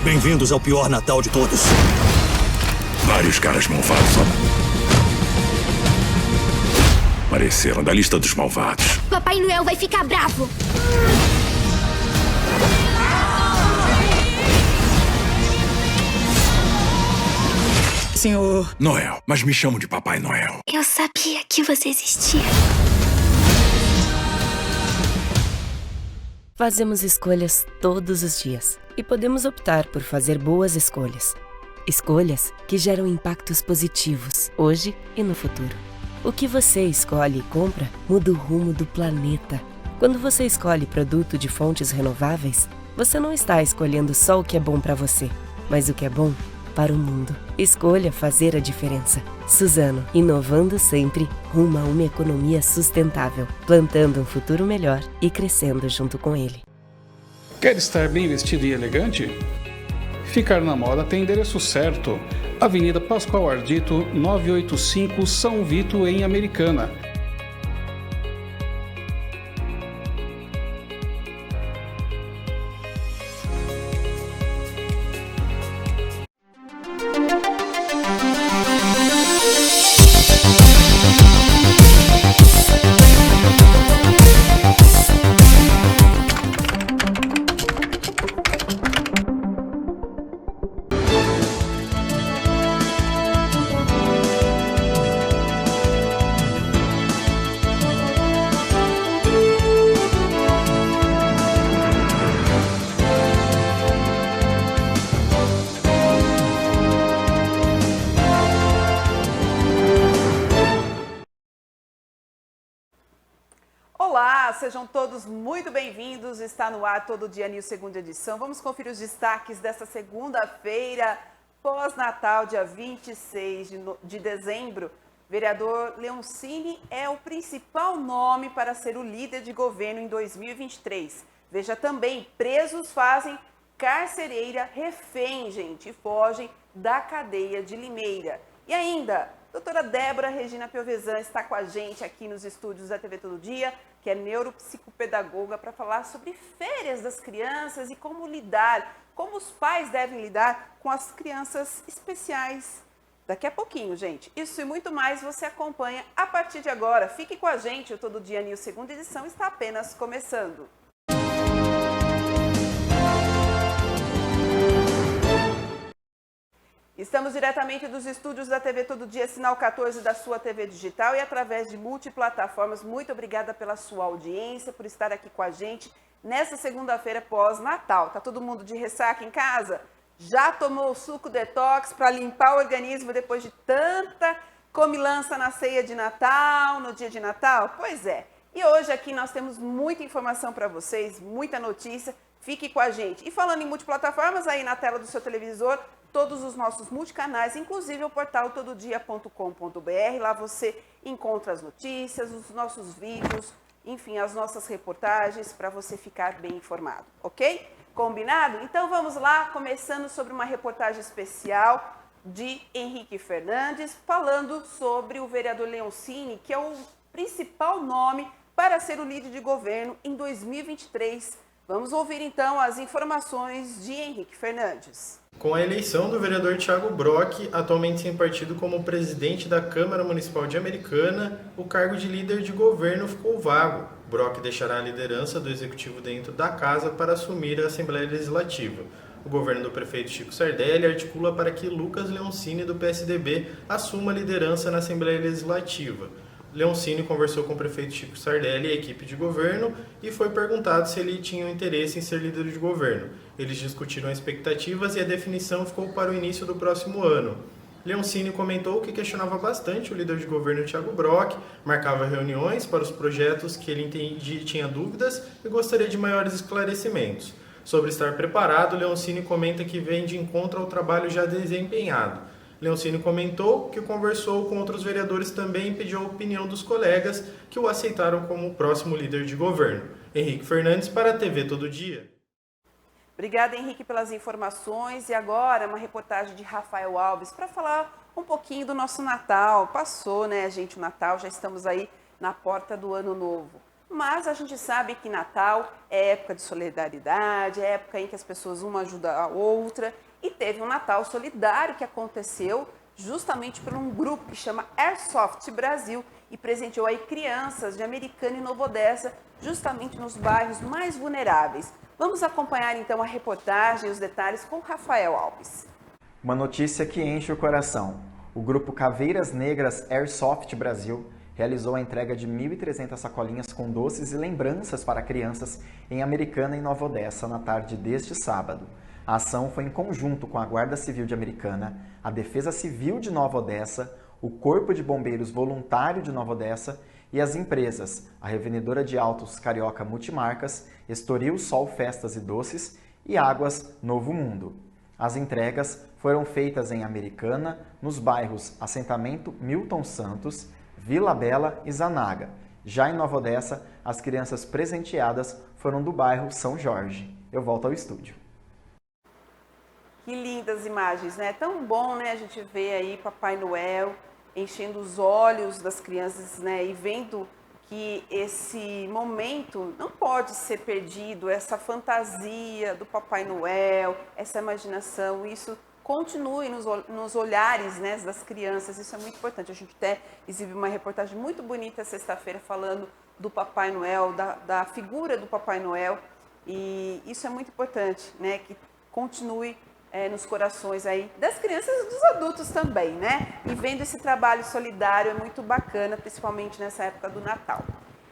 Bem-vindos ao pior Natal de todos. Vários caras malvados apareceram da lista dos malvados. Papai Noel vai ficar bravo. Senhor Noel, mas me chamam de Papai Noel. Eu sabia que você existia. Fazemos escolhas todos os dias e podemos optar por fazer boas escolhas. Escolhas que geram impactos positivos, hoje e no futuro. O que você escolhe e compra muda o rumo do planeta. Quando você escolhe produto de fontes renováveis, você não está escolhendo só o que é bom para você, mas o que é bom para o mundo. Escolha fazer a diferença. Suzano, inovando sempre, rumo a uma economia sustentável, plantando um futuro melhor e crescendo junto com ele. Quer estar bem vestido e elegante? Ficar na moda tem endereço certo. Avenida Pascoal Ardito, 985, São Vito, em Americana. Olá, sejam todos muito bem-vindos. Está no ar Todo Dia News, segunda edição. Vamos conferir os destaques desta segunda-feira, pós-Natal, dia 26 de dezembro. Vereador Leoncini é o principal nome para ser o líder de governo em 2023. Veja também, presos fazem carcereira refém, gente, e fogem da cadeia de Limeira. E ainda, doutora Débora Regina Piovesan está com a gente aqui nos estúdios da TV Todo Dia, que é neuropsicopedagoga, para falar sobre férias das crianças e como lidar, como os pais devem lidar com as crianças especiais. Daqui a pouquinho, gente. Isso e muito mais você acompanha a partir de agora. Fique com a gente, o Todo Dia News, segunda edição, está apenas começando. Estamos diretamente dos estúdios da TV Todo Dia, Sinal 14 da sua TV digital e através de multiplataformas. Muito obrigada pela sua audiência, por estar aqui com a gente nessa segunda-feira pós-Natal. Tá todo mundo de ressaca em casa? Já tomou o suco detox para limpar o organismo depois de tanta comilança na ceia de Natal, no dia de Natal? Pois é. E hoje aqui nós temos muita informação para vocês, muita notícia. Fique com a gente. E falando em multiplataformas, aí na tela do seu televisor, todos os nossos multicanais, inclusive o portal tododia.com.br. Lá você encontra as notícias, os nossos vídeos, enfim, as nossas reportagens para você ficar bem informado, ok? Combinado? Então vamos lá, começando sobre uma reportagem especial de Henrique Fernandes, falando sobre o vereador Leoncini, que é o principal nome para ser o líder de governo em 2023. Vamos ouvir então as informações de Henrique Fernandes. Com a eleição do vereador Thiago Brock, atualmente sem partido como presidente da Câmara Municipal de Americana, o cargo de líder de governo ficou vago. Brock deixará a liderança do executivo dentro da casa para assumir a Assembleia Legislativa. O governo do prefeito Chico Sardelli articula para que Lucas Leoncini, do PSDB, assuma a liderança na Assembleia Legislativa. Leoncini conversou com o prefeito Chico Sardelli e a equipe de governo e foi perguntado se ele tinha interesse em ser líder de governo. Eles discutiram as expectativas e a definição ficou para o início do próximo ano. Leoncini comentou que questionava bastante o líder de governo Thiago Brock, marcava reuniões para os projetos que ele entendia e tinha dúvidas e gostaria de maiores esclarecimentos. Sobre estar preparado, Leoncini comenta que vem de encontro ao trabalho já desempenhado. Leoncini comentou que conversou com outros vereadores também e pediu a opinião dos colegas que o aceitaram como o próximo líder de governo. Henrique Fernandes para a TV Todo Dia. Obrigada, Henrique, pelas informações. E agora uma reportagem de Rafael Alves para falar um pouquinho do nosso Natal. Passou, né, gente, o Natal, já estamos aí na porta do Ano Novo. Mas a gente sabe que Natal é época de solidariedade, é época em que as pessoas uma ajuda a outra. E teve um Natal solidário que aconteceu justamente por um grupo que chama Airsoft Brasil e presenteou aí crianças de Americana e Nova Odessa, justamente nos bairros mais vulneráveis. Vamos acompanhar então a reportagem e os detalhes com Rafael Alves. Uma notícia que enche o coração. O grupo Caveiras Negras Airsoft Brasil realizou a entrega de 1.300 sacolinhas com doces e lembranças para crianças em Americana e Nova Odessa na tarde deste sábado. A ação foi em conjunto com a Guarda Civil de Americana, a Defesa Civil de Nova Odessa, o Corpo de Bombeiros Voluntário de Nova Odessa e as empresas, a Revendedora de Autos Carioca Multimarcas, Estoril Sol Festas e Doces e Águas Novo Mundo. As entregas foram feitas em Americana, nos bairros Assentamento Milton Santos, Vila Bela e Zanaga. Já em Nova Odessa, as crianças presenteadas foram do bairro São Jorge. Eu volto ao estúdio. Que lindas imagens, né? Tão bom, né? A gente vê aí Papai Noel enchendo os olhos das crianças, né? E vendo que esse momento não pode ser perdido, essa fantasia do Papai Noel, essa imaginação, isso continue nos olhares, né, das crianças, isso é muito importante. A gente até exibiu uma reportagem muito bonita sexta-feira falando do Papai Noel, da figura do Papai Noel, e isso é muito importante, né, que continue nos corações aí das crianças e dos adultos também, né? E vendo esse trabalho solidário é muito bacana, principalmente nessa época do Natal.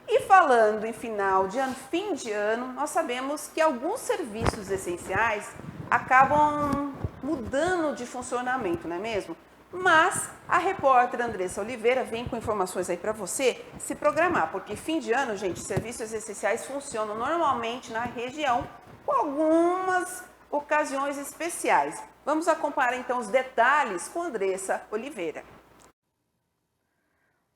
E falando em final de ano, fim de ano, nós sabemos que alguns serviços essenciais acabam mudando de funcionamento, não é mesmo? Mas a repórter Andressa Oliveira vem com informações aí para você se programar, porque fim de ano, gente, serviços essenciais funcionam normalmente na região com algumas ocasiões especiais. Vamos acompanhar então os detalhes com Andressa Oliveira.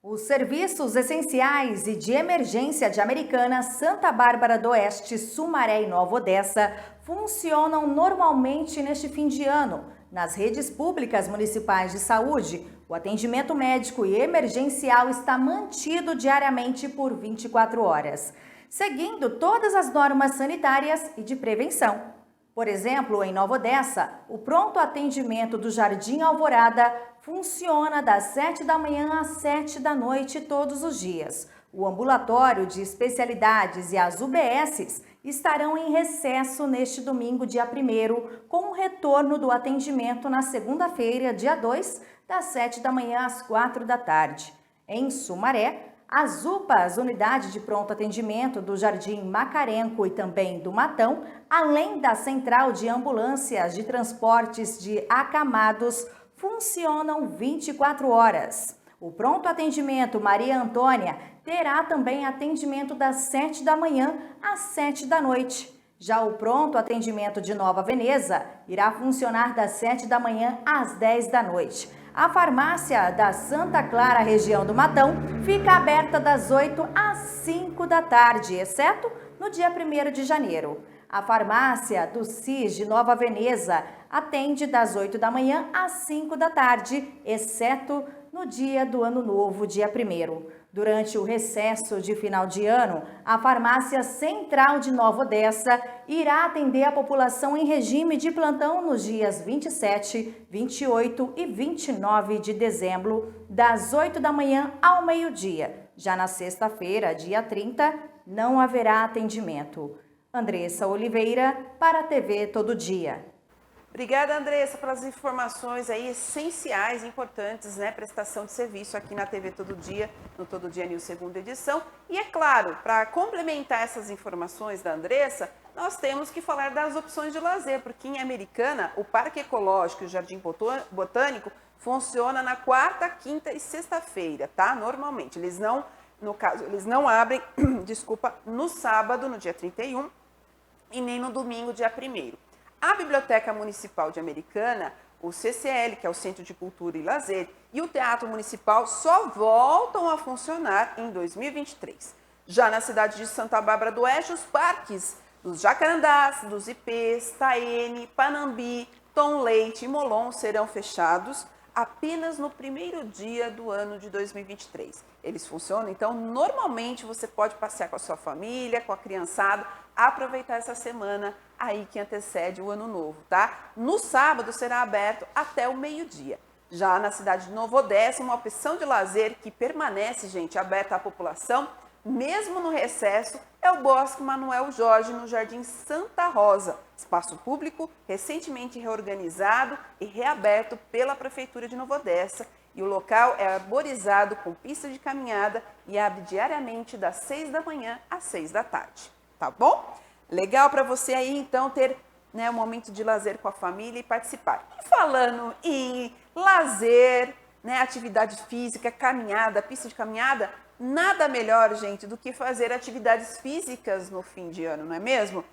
Os serviços essenciais e de emergência de Americana, Santa Bárbara do Oeste, Sumaré e Nova Odessa funcionam normalmente neste fim de ano. Nas redes públicas municipais de saúde, o atendimento médico e emergencial está mantido diariamente por 24 horas, seguindo todas as normas sanitárias e de prevenção. Por exemplo, em Nova Odessa, o pronto atendimento do Jardim Alvorada funciona das 7 da manhã às 7 da noite todos os dias. O ambulatório de especialidades e as UBSs estarão em recesso neste domingo, dia 1º, com o retorno do atendimento na segunda-feira, dia 2, das 7 da manhã às 4 da tarde. Em Sumaré, as UPAs, Unidade de Pronto Atendimento do Jardim Macarenco e também do Matão, além da Central de Ambulâncias de Transportes de Acamados, funcionam 24 horas. O Pronto Atendimento Maria Antônia terá também atendimento das 7 da manhã às 7 da noite. Já o Pronto Atendimento de Nova Veneza irá funcionar das 7 da manhã às 10 da noite. A farmácia da Santa Clara, região do Matão, fica aberta das 8 às 5 da tarde, exceto no dia 1º de janeiro. A farmácia do CIS de Nova Veneza atende das 8 da manhã às 5 da tarde, exceto no dia do Ano Novo, dia 1º. Durante o recesso de final de ano, a farmácia central de Nova Odessa irá atender a população em regime de plantão nos dias 27, 28 e 29 de dezembro, das 8 da manhã ao meio-dia. Já na sexta-feira, dia 30, não haverá atendimento. Andressa Oliveira, para a TV Todo Dia. Obrigada, Andressa, pelas informações aí essenciais, importantes, né? Prestação de serviço aqui na TV Todo Dia, no Todo Dia News, segunda edição. E é claro, para complementar essas informações da Andressa, nós temos que falar das opções de lazer, porque em Americana, o Parque Ecológico e o Jardim Botânico funciona na quarta, quinta e sexta-feira, tá? Normalmente, eles não abrem, desculpa, no sábado, no dia 31, e nem no domingo, dia 1º. A Biblioteca Municipal de Americana, o CCL, que é o Centro de Cultura e Lazer, e o Teatro Municipal só voltam a funcionar em 2023. Já na cidade de Santa Bárbara do Oeste, os parques dos Jacarandás, dos Ipês, Taene, Panambi, Tom Leite e Molon serão fechados. apenas no primeiro dia do ano de 2023. Eles funcionam, então normalmente você pode passear com a sua família, com a criançada, aproveitar essa semana aí que antecede o ano novo, tá? No sábado será aberto até o meio-dia. Já na cidade de Nova Odessa, uma opção de lazer que permanece, gente, aberta à população, mesmo no recesso, é o Bosque Manuel Jorge, no Jardim Santa Rosa, espaço público recentemente reorganizado e reaberto pela Prefeitura de Nova Odessa. E o local é arborizado com pista de caminhada e abre diariamente das 6 da manhã às 6 da tarde. Tá bom? Legal para você aí, então, ter, né, um momento de lazer com a família e participar. E falando em lazer, né, atividade física, caminhada, pista de caminhada, nada melhor, gente, do que fazer atividades físicas no fim de ano, não é mesmo?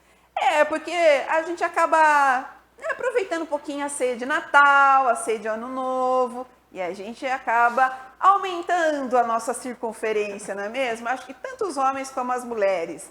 Porque a gente acaba, né, aproveitando um pouquinho a ceia de Natal, a ceia de Ano Novo, e a gente acaba aumentando a nossa circunferência, não é mesmo? Acho que tanto os homens como as mulheres.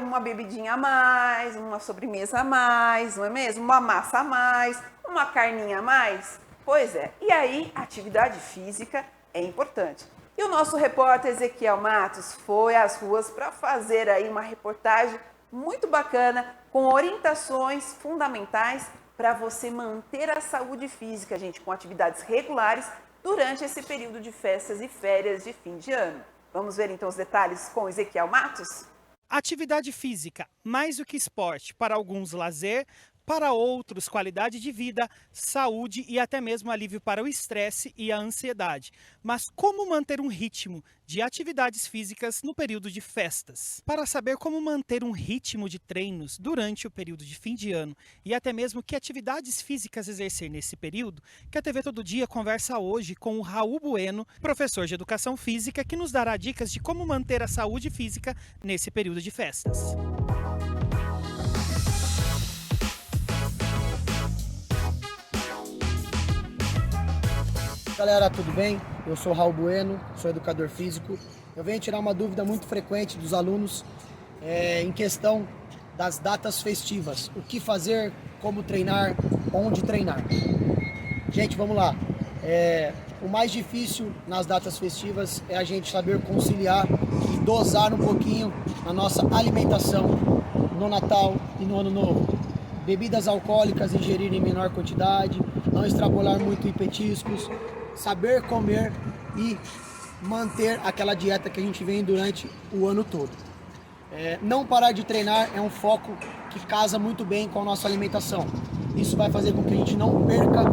Uma bebidinha a mais, uma sobremesa a mais, não é mesmo? Uma massa a mais, uma carninha a mais. Pois é, e aí a atividade física é importante. E o nosso repórter Ezequiel Matos foi às ruas para fazer aí uma reportagem muito bacana, com orientações fundamentais para você manter a saúde física, gente, com atividades regulares durante esse período de festas e férias de fim de ano. Vamos ver então os detalhes com Ezequiel Matos? Atividade física, mais do que esporte, para alguns lazer, para outros qualidade de vida, saúde e até mesmo alívio para o estresse e a ansiedade. Mas como manter um ritmo de atividades físicas no período de festas? Para saber como manter um ritmo de treinos durante o período de fim de ano e até mesmo que atividades físicas exercer nesse período, que a TV Todo Dia conversa hoje com o Raul Bueno, professor de Educação Física, que nos dará dicas de como manter a saúde física nesse período de festas. Galera, tudo bem? Eu sou o Raul Bueno, sou educador físico. Eu venho tirar uma dúvida muito frequente dos alunos em questão das datas festivas. O que fazer, como treinar, onde treinar. Gente, vamos lá. O mais difícil nas datas festivas é a gente saber conciliar e dosar um pouquinho a nossa alimentação no Natal e no Ano Novo. Bebidas alcoólicas ingerir em menor quantidade, não extrapolar muito em petiscos, saber comer e manter aquela dieta que a gente vem durante o ano todo. Não parar de treinar é um foco que casa muito bem com a nossa alimentação. Isso vai fazer com que a gente não perca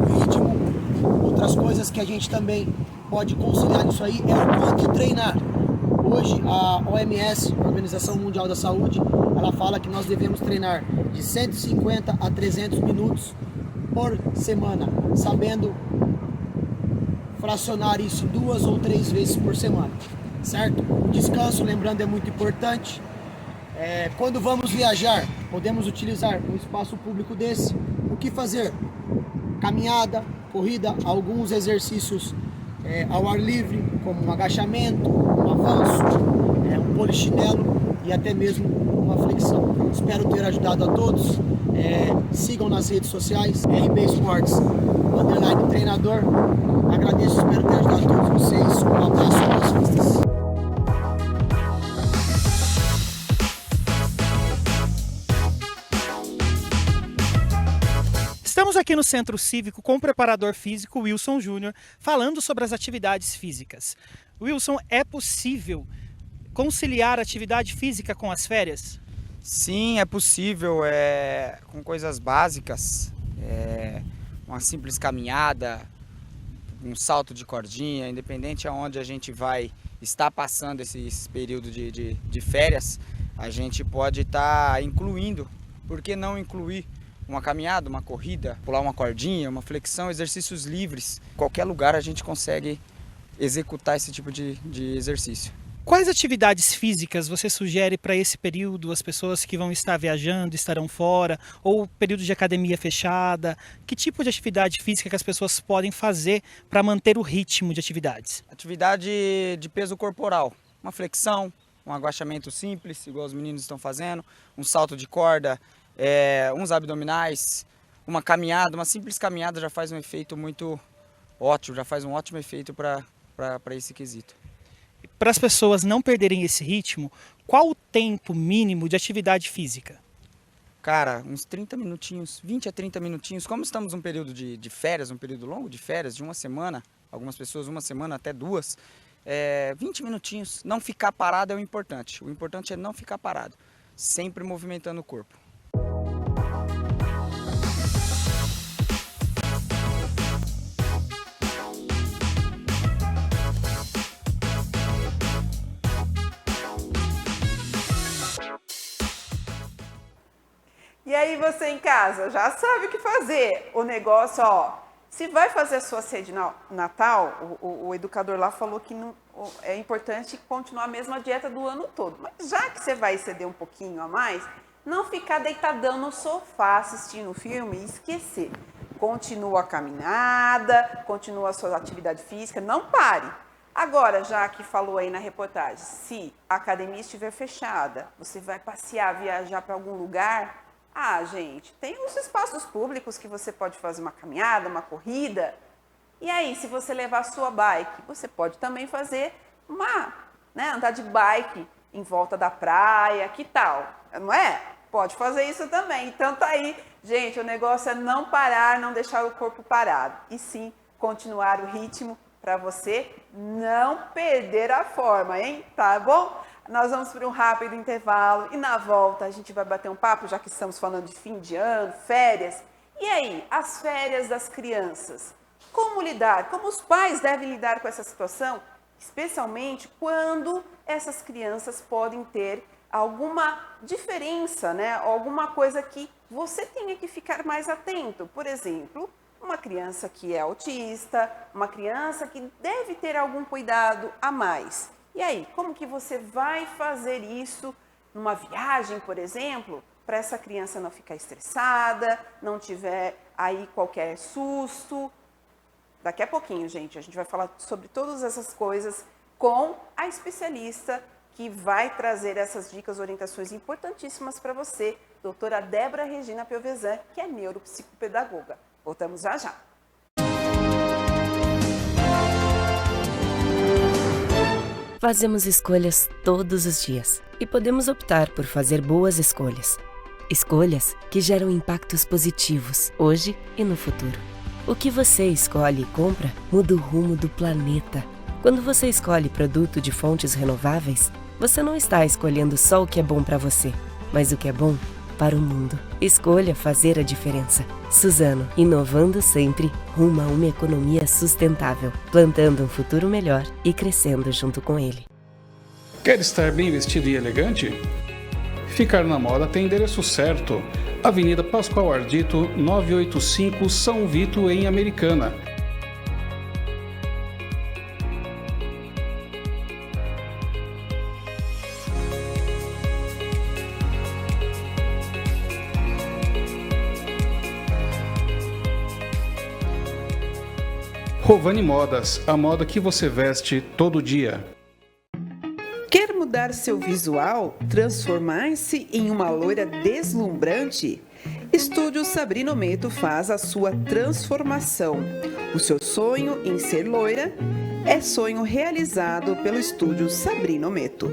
o ritmo. Outras coisas que a gente também pode conciliar nisso aí é o quanto treinar. Hoje a OMS, a Organização Mundial da Saúde, ela fala que nós devemos treinar de 150 a 300 minutos por semana, sabendo fracionar isso 2 ou 3 vezes por semana, certo? O descanso, lembrando, é muito importante. Quando vamos viajar, podemos utilizar um espaço público desse. O que fazer? Caminhada, corrida, alguns exercícios ao ar livre, como um agachamento, um avanço, um polichinelo e até mesmo uma flexão. Espero ter ajudado a todos. Sigam nas redes sociais, RB Esportes, _treinador. Agradeço, espero ter ajudado a todos vocês. Um abraço e boas festas. Estamos aqui no Centro Cívico com o preparador físico Wilson Júnior, falando sobre as atividades físicas. Wilson, é possível conciliar a atividade física com as férias? Sim, é possível, com coisas básicas, uma simples caminhada, um salto de cordinha, independente aonde a gente vai estar passando esse período de férias, a gente pode estar incluindo, por que não incluir uma caminhada, uma corrida, pular uma cordinha, uma flexão, exercícios livres. Em qualquer lugar a gente consegue executar esse tipo de exercício. Quais atividades físicas você sugere para esse período? As pessoas que vão estar viajando, estarão fora, ou período de academia fechada? Que tipo de atividade física que as pessoas podem fazer para manter o ritmo de atividades? Atividade de peso corporal, uma flexão, um agachamento simples, igual os meninos estão fazendo, um salto de corda, uns abdominais, uma caminhada, uma simples caminhada já faz um efeito muito ótimo, já faz um ótimo efeito para esse quesito. Para as pessoas não perderem esse ritmo, qual o tempo mínimo de atividade física? Cara, uns 30 minutinhos, 20 a 30 minutinhos. Como estamos num período de férias, um período longo de férias, de uma semana, algumas pessoas uma semana até 2, 20 minutinhos, não ficar parado é o importante. O importante é não ficar parado, sempre movimentando o corpo. E aí você em casa já sabe o que fazer. O negócio, ó, se vai fazer a sua ceia de Natal, o educador lá falou que não, é importante continuar a mesma dieta do ano todo. Mas já que você vai exceder um pouquinho a mais, não ficar deitadão no sofá assistindo o filme e esquecer. Continua a caminhada, continua a sua atividade física, não pare. Agora, já que falou aí na reportagem, se a academia estiver fechada, você vai passear, viajar para algum lugar... Ah, gente, tem os espaços públicos que você pode fazer uma caminhada, uma corrida. E aí, se você levar a sua bike, você pode também fazer andar de bike em volta da praia, que tal? Não é? Pode fazer isso também. Então tá aí, gente, o negócio é não parar, não deixar o corpo parado. E sim, continuar o ritmo para você não perder a forma, hein? Tá bom? Nós vamos para um rápido intervalo e na volta a gente vai bater um papo, já que estamos falando de fim de ano, férias. E aí, as férias das crianças? Como lidar? Como os pais devem lidar com essa situação? Especialmente quando essas crianças podem ter alguma diferença, né? Alguma coisa que você tenha que ficar mais atento. Por exemplo, uma criança que é autista, uma criança que deve ter algum cuidado a mais. E aí, como que você vai fazer isso numa viagem, por exemplo, para essa criança não ficar estressada, não tiver aí qualquer susto? Daqui a pouquinho, gente, a gente vai falar sobre todas essas coisas com a especialista que vai trazer essas dicas, orientações importantíssimas para você, doutora Débora Regina Piovesan, que é neuropsicopedagoga. Voltamos já já. Fazemos escolhas todos os dias e podemos optar por fazer boas escolhas. Escolhas que geram impactos positivos hoje e no futuro. O que você escolhe e compra muda o rumo do planeta. Quando você escolhe produto de fontes renováveis, você não está escolhendo só o que é bom para você, mas o que é bom para o mundo. Escolha fazer a diferença. Suzano, inovando sempre rumo a uma economia sustentável, plantando um futuro melhor e crescendo junto com ele. Quer estar bem vestido e elegante? Ficar na moda tem endereço certo. Avenida Pascoal Ardito, 985, São Vito, em Americana. Rovani Modas, a moda que você veste todo dia. Quer mudar seu visual? Transformar-se em uma loira deslumbrante? Estúdio Sabrina Ometo faz a sua transformação. O seu sonho em ser loira é sonho realizado pelo Estúdio Sabrina Ometo.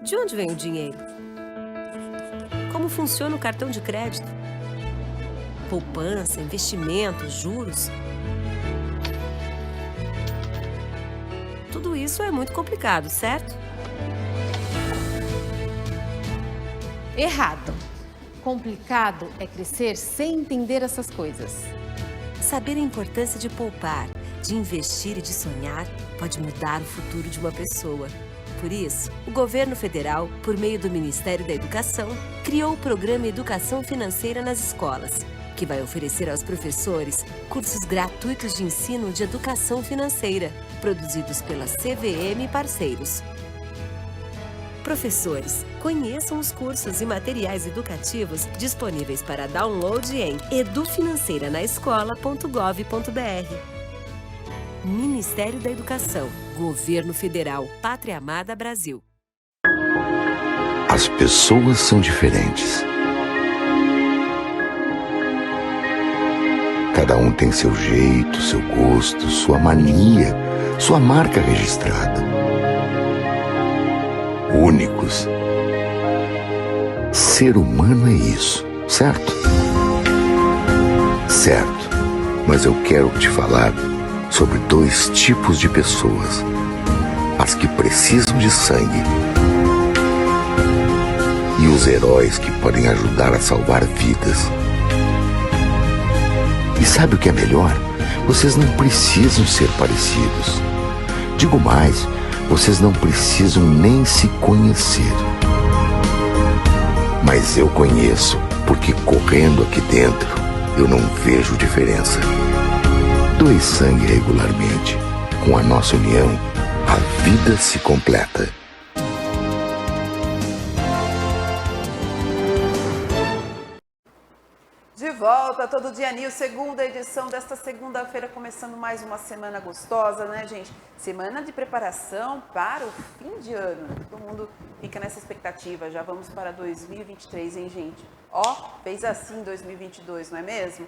De onde vem o dinheiro? Como funciona o cartão de crédito? Poupança, investimentos, juros? Tudo isso é muito complicado, certo? Errado. Complicado é crescer sem entender essas coisas. Saber a importância de poupar, de investir e de sonhar pode mudar o futuro de uma pessoa. Por isso, o governo federal, por meio do Ministério da Educação, criou o programa Educação Financeira nas Escolas, que vai oferecer aos professores cursos gratuitos de ensino de educação financeira, produzidos pela CVM e parceiros. Professores, conheçam os cursos e materiais educativos disponíveis para download em edufinanceiranaescola.gov.br. Ministério da Educação, Governo Federal, Pátria Amada Brasil. As pessoas são diferentes. Cada um tem seu jeito, seu gosto, sua mania, sua marca registrada. Únicos. Ser humano é isso, certo? Certo. Mas eu quero te falar sobre dois tipos de pessoas: as que precisam de sangue e os heróis que podem ajudar a salvar vidas. E sabe o que é melhor? Vocês não precisam ser parecidos. Digo mais, vocês não precisam nem se conhecer. Mas eu conheço, porque correndo aqui dentro, eu não vejo diferença. Doe sangue regularmente. Com a nossa união, a vida se completa. De volta, Todo Dia News, segunda edição desta segunda-feira, começando mais uma semana gostosa, né, gente? Semana de preparação para o fim de ano. Todo mundo fica nessa expectativa. Já vamos para 2023, hein, gente? Ó, fez assim 2022, não é mesmo?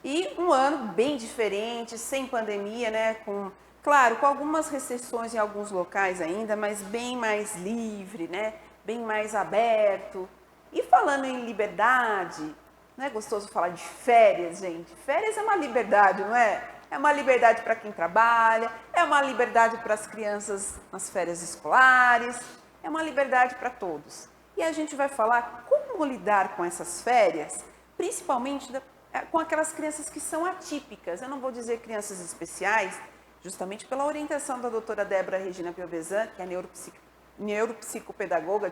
E um ano bem diferente, sem pandemia, né? Claro, com algumas restrições em alguns locais ainda, mas bem mais livre, né? Bem mais aberto. E falando em liberdade, não é gostoso falar de férias, gente? Férias é uma liberdade, não é? É uma liberdade para quem trabalha, é uma liberdade para as crianças nas férias escolares, é uma liberdade para todos. E a gente vai falar como lidar com essas férias, principalmente com aquelas crianças que são atípicas. Eu não vou dizer crianças especiais, justamente pela orientação da doutora Débora Regina Piovesan, que é neuropsicopedagoga,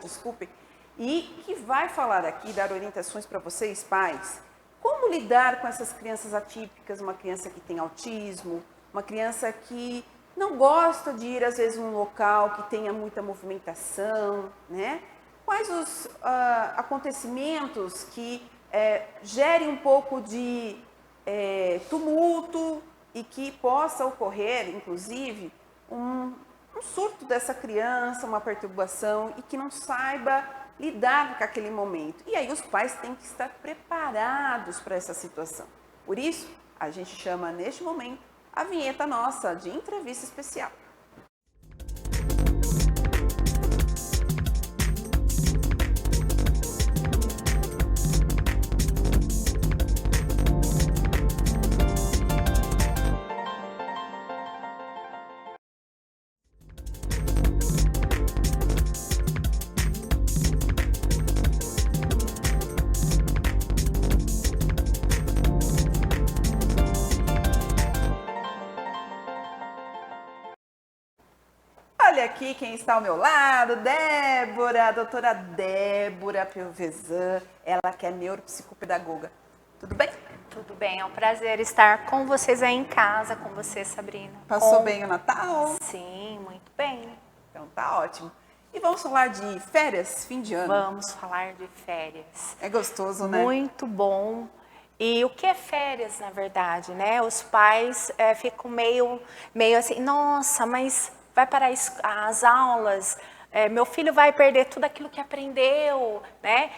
e que vai falar aqui, dar orientações para vocês, pais, como lidar com essas crianças atípicas, uma criança que tem autismo, uma criança que não gosta de ir, às vezes, num local que tenha muita movimentação, né? Quais os acontecimentos que gerem um pouco de tumulto e que possa ocorrer, inclusive, um surto dessa criança, uma perturbação e que não saiba lidar com aquele momento. E aí os pais têm que estar preparados para essa situação. Por isso, a gente chama neste momento a vinheta nossa de entrevista especial. Olha aqui quem está ao meu lado, Débora, a doutora Débora Piovesan, ela que é neuropsicopedagoga. Tudo bem? Tudo bem, é um prazer estar com vocês aí em casa, com você, Sabrina. Passou bem o Natal? Sim, muito bem. Então tá ótimo. E vamos falar de férias, fim de ano? Vamos falar de férias. É gostoso, né? Muito bom. E o que é férias, na verdade, né? Os pais ficam meio assim, nossa, mas vai parar as aulas, meu filho vai perder tudo aquilo que aprendeu, né?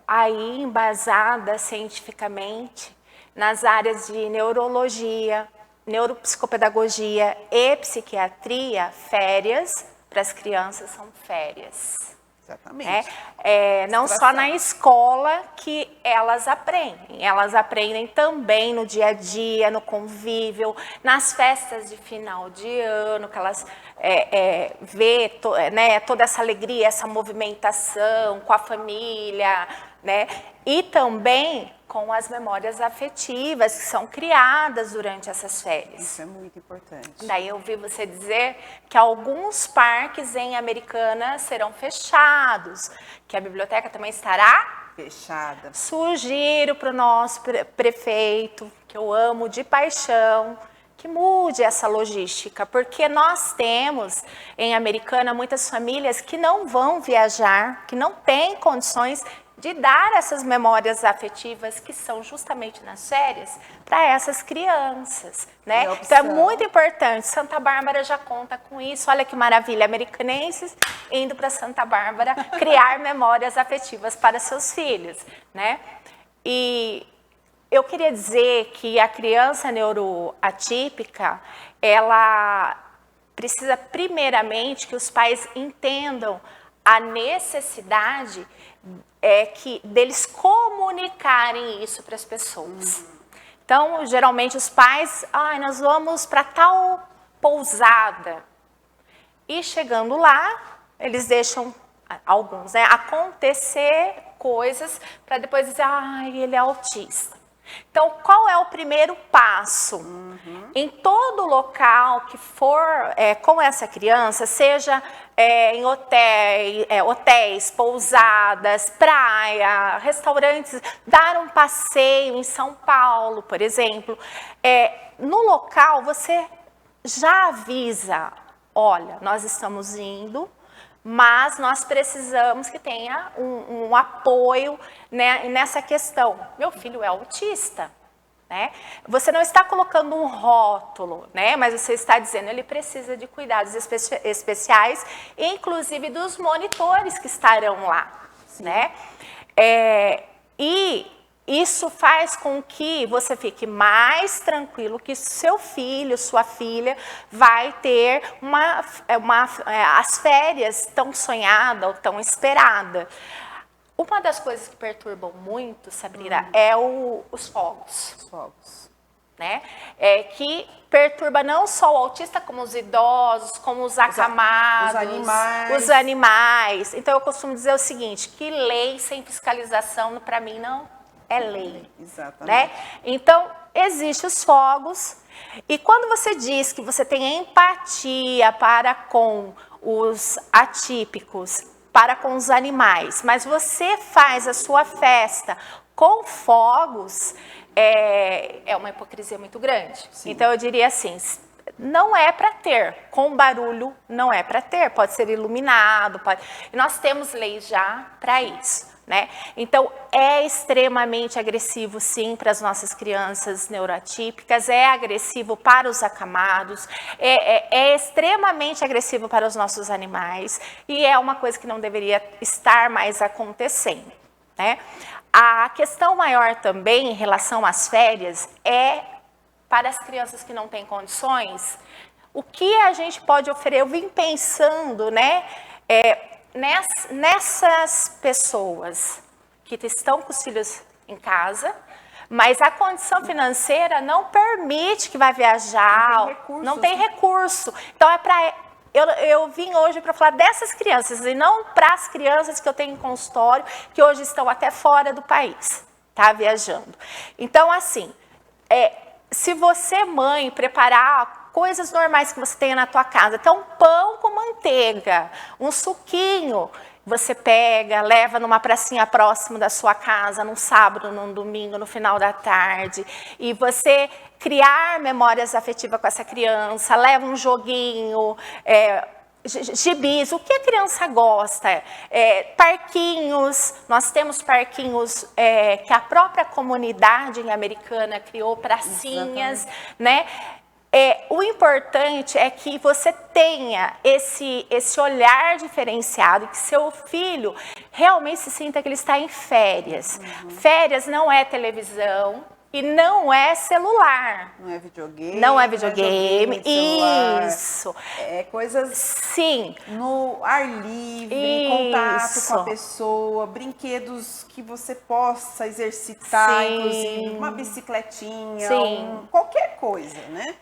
Aí, embasada cientificamente nas áreas de neurologia, neuropsicopedagogia e psiquiatria, férias para as crianças são férias. Exatamente. Não só na escola que elas aprendem também no dia a dia, no convívio, nas festas de final de ano, que elas vê toda essa alegria, essa movimentação com a família, né? E também com as memórias afetivas que são criadas durante essas férias. Isso é muito importante. Daí eu ouvi você dizer que alguns parques em Americana serão fechados, que a biblioteca também estará fechada. Sugiro para o nosso prefeito, que eu amo de paixão, que mude essa logística, porque nós temos em Americana muitas famílias que não vão viajar, que não têm condições de dar essas memórias afetivas que são justamente nas férias para essas crianças, né? Então é muito importante. Santa Bárbara já conta com isso. Olha que maravilha, americanenses indo para Santa Bárbara criar memórias afetivas para seus filhos, né? E eu queria dizer que a criança neuroatípica, ela precisa primeiramente que os pais entendam a necessidade deles comunicarem isso para as pessoas. Então, geralmente os pais, nós vamos para tal pousada. E chegando lá, eles deixam, alguns, né, acontecer coisas para depois dizer, ele é autista. Então, qual é o primeiro passo? Em todo local que for com essa criança, seja em hotéis, pousadas, praia, restaurantes, dar um passeio em São Paulo, por exemplo, no local você já avisa, olha, nós estamos indo, mas nós precisamos que tenha um apoio, né, nessa questão. Meu filho é autista, né? Você não está colocando um rótulo, né, mas você está dizendo ele precisa de cuidados especiais, inclusive dos monitores que estarão lá, né? E isso faz com que você fique mais tranquilo que seu filho, sua filha vai ter as férias tão sonhada ou tão esperada. Uma das coisas que perturbam muito, Sabrina, é os fogos. Os fogos. Né? Que perturba não só o autista, como os idosos, como os acamados, os animais. Então, eu costumo dizer o seguinte, que lei sem fiscalização, para mim, não é lei. Exatamente. Né? Então, existem os fogos, e quando você diz que você tem empatia para com os atípicos, para com os animais, mas você faz a sua festa com fogos, é uma hipocrisia muito grande. Sim. Então, eu diria assim, não é para ter, com barulho não é para ter, pode ser iluminado, e nós temos leis já para isso. Né? Então, é extremamente agressivo, sim, para as nossas crianças neuroatípicas, é agressivo para os acamados, é extremamente agressivo para os nossos animais, e é uma coisa que não deveria estar mais acontecendo. Né? A questão maior também em relação às férias é para as crianças que não têm condições, o que a gente pode oferecer? Eu vim pensando, né? Nessas pessoas que estão com os filhos em casa, mas a condição financeira não permite que vá viajar, não tem recurso. Então, eu vim hoje para falar dessas crianças e não para as crianças que eu tenho em consultório, que hoje estão até fora do país, tá, viajando. Então, assim, se você, mãe, preparar coisas normais que você tenha na tua casa, então um pão com manteiga, um suquinho, você pega, leva numa pracinha próximo da sua casa, num sábado, num domingo, no final da tarde, e você criar memórias afetivas com essa criança, leva um joguinho, gibis, o que a criança gosta, parquinhos, nós temos parquinhos que a própria comunidade americana criou, pracinhas, né? O importante é que você tenha esse olhar diferenciado, que seu filho realmente se sinta que ele está em férias. Férias não é televisão e não é celular. Não é videogame. Não é videogame. Isso. É coisas, sim, no ar livre, contato com a pessoa, brinquedos que você possa exercitar, sim, inclusive uma bicicletinha, qualquer coisa, né?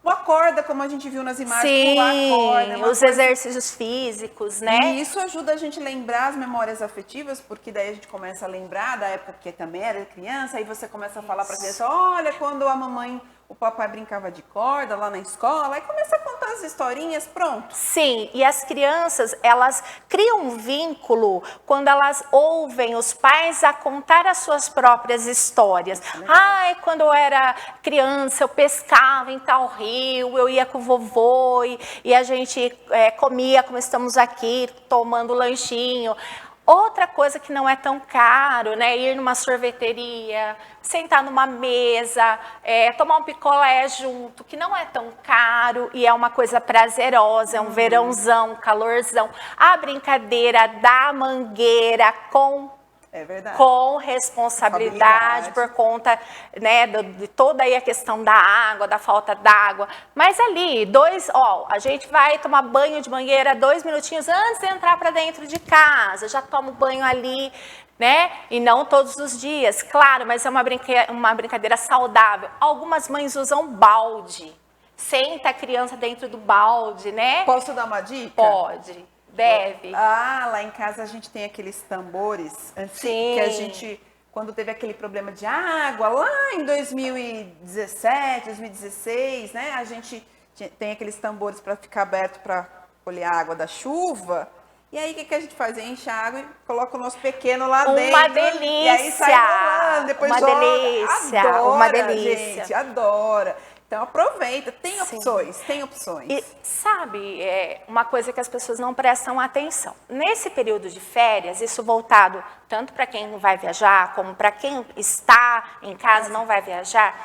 Uma corda, como a gente viu nas imagens, Sim, pular a corda. os exercícios físicos, né? E isso ajuda a gente a lembrar as memórias afetivas, porque daí a gente começa a lembrar da época que também era criança, aí você começa a falar para a criança, olha, quando a mamãe, o papai brincava de corda lá na escola, aí começa a contar as historinhas, pronto. Sim, e as crianças, elas criam um vínculo quando elas ouvem os pais a contar as suas próprias histórias. Ai, quando eu era criança, eu pescava em tal rio, eu ia com o vovô e a gente comia como estamos aqui, tomando lanchinho. Outra coisa que não é tão caro, né? Ir numa sorveteria, sentar numa mesa, tomar um picolé junto, que não é tão caro e é uma coisa prazerosa, é um verãozão, calorzão. A brincadeira da mangueira com responsabilidade por conta, né, de toda aí a questão da água, da falta d'água. Mas ali, a gente vai tomar banho de mangueira 2 minutinhos antes de entrar para dentro de casa, já toma o banho ali, né? E não todos os dias, claro, mas é uma brincadeira saudável. Algumas mães usam balde, senta a criança dentro do balde, né? Posso dar uma dica? Pode. Deve. Lá em casa a gente tem aqueles tambores, assim, que a gente, quando teve aquele problema de água, lá em 2017, 2016, né, a gente tem aqueles tambores para ficar aberto para colher a água da chuva. E aí, o que a gente faz? Enche a água e coloca o nosso pequeno lá dentro. Uma delícia! E aí sai rolando, depois uma joga. delícia! Adora, uma delícia! Gente, adora! Então aproveita, tem opções, tem opções. E sabe, uma coisa que as pessoas não prestam atenção. Nesse período de férias, isso voltado tanto para quem vai viajar, como para quem está em casa e não vai viajar,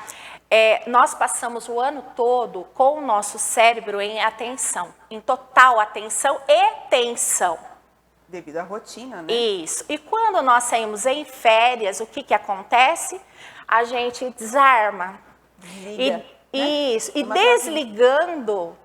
nós passamos o ano todo com o nosso cérebro em atenção, em total atenção e tensão. Devido à rotina, né? Isso. E quando nós saímos em férias, o que acontece? A gente desarma. Desliga. Isso, e desligando,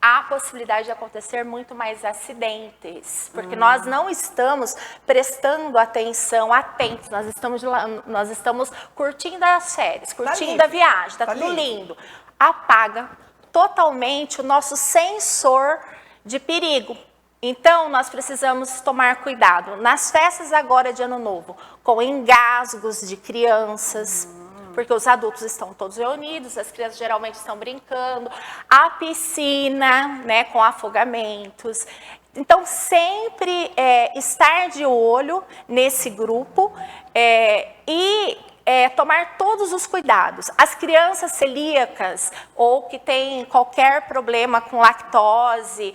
há possibilidade de acontecer muito mais acidentes, porque nós não estamos prestando atenção, atentos, nós estamos curtindo as férias, curtindo a viagem, está tudo lindo. Apaga totalmente o nosso sensor de perigo. Então, nós precisamos tomar cuidado nas festas agora de Ano Novo, com engasgos de crianças, porque os adultos estão todos reunidos, as crianças geralmente estão brincando, a piscina, né, com afogamentos. Então, sempre estar de olho nesse grupo e tomar todos os cuidados. As crianças celíacas ou que têm qualquer problema com lactose,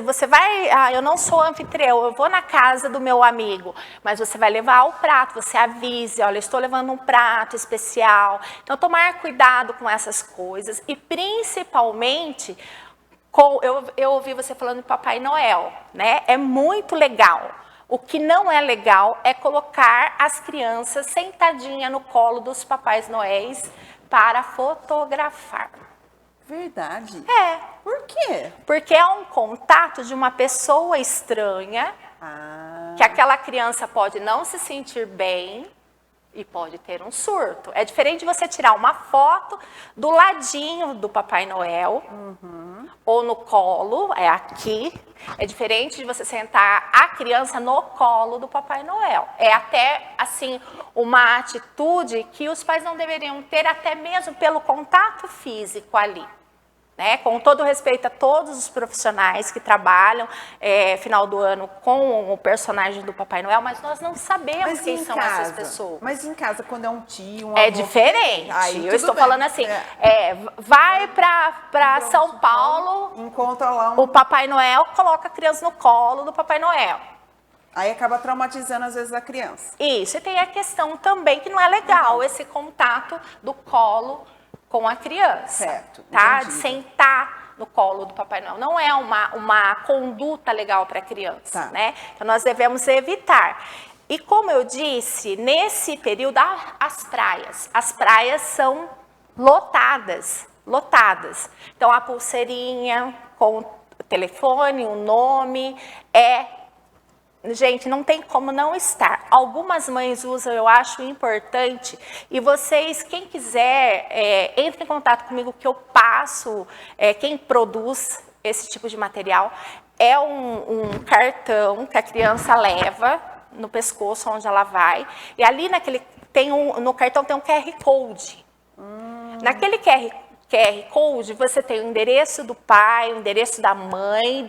você vai, eu não sou anfitrião, eu vou na casa do meu amigo, mas você vai levar o prato, você avise, olha, eu estou levando um prato especial. Então, tomar cuidado com essas coisas e principalmente, eu ouvi você falando de Papai Noel, né? É muito legal. O que não é legal é colocar as crianças sentadinhas no colo dos Papais Noéis para fotografar. Verdade? Por quê? Porque é um contato de uma pessoa estranha, que aquela criança pode não se sentir bem e pode ter um surto. É diferente de você tirar uma foto do ladinho do Papai Noel, ou no colo, aqui. É diferente de você sentar a criança no colo do Papai Noel. É até, assim, uma atitude que os pais não deveriam ter, até mesmo pelo contato físico ali. Né? Com todo respeito a todos os profissionais que trabalham final do ano com o personagem do Papai Noel, mas nós não sabemos quem são essas pessoas. Mas em casa, quando é um tio, um É avô, diferente. aí Eu estou bem. falando assim, vai para São Paulo, encontra lá o Papai Noel, coloca a criança no colo do Papai Noel. Aí acaba traumatizando, às vezes, a criança. Isso, e tem a questão também que não é legal esse contato do colo com a criança, certo, tá? De sentar no colo do Papai Noel. Não é uma conduta legal para a criança, né? Então, nós devemos evitar. E como eu disse, nesse período, as praias são lotadas. Então, a pulseirinha com o telefone, o nome, gente, não tem como não estar. Algumas mães usam, eu acho importante. E vocês, quem quiser, entre em contato comigo que eu passo, quem produz esse tipo de material. É um cartão que a criança leva no pescoço, onde ela vai. E ali no cartão tem um QR Code. Naquele QR Code, você tem o endereço do pai, o endereço da mãe,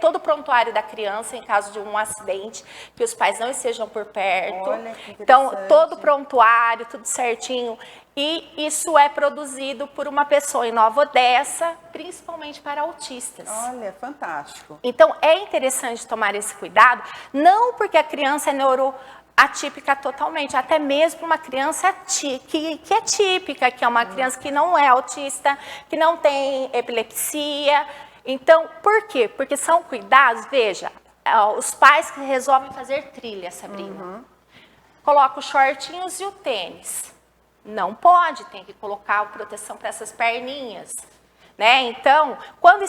todo o prontuário da criança em caso de um acidente, que os pais não estejam por perto. Olha, que interessante. Então, todo o prontuário, tudo certinho. E isso é produzido por uma pessoa em Nova Odessa, principalmente para autistas. Olha, fantástico. Então, é interessante tomar esse cuidado, não porque a criança é neuroatípica totalmente, até mesmo uma criança que é típica, que é uma criança que não é autista, que não tem epilepsia. Então, por quê? Porque são cuidados, veja, os pais que resolvem fazer trilha, Sabrina, colocam os shortinhos e o tênis. Não pode, tem que colocar proteção para essas perninhas. Né? Então, quando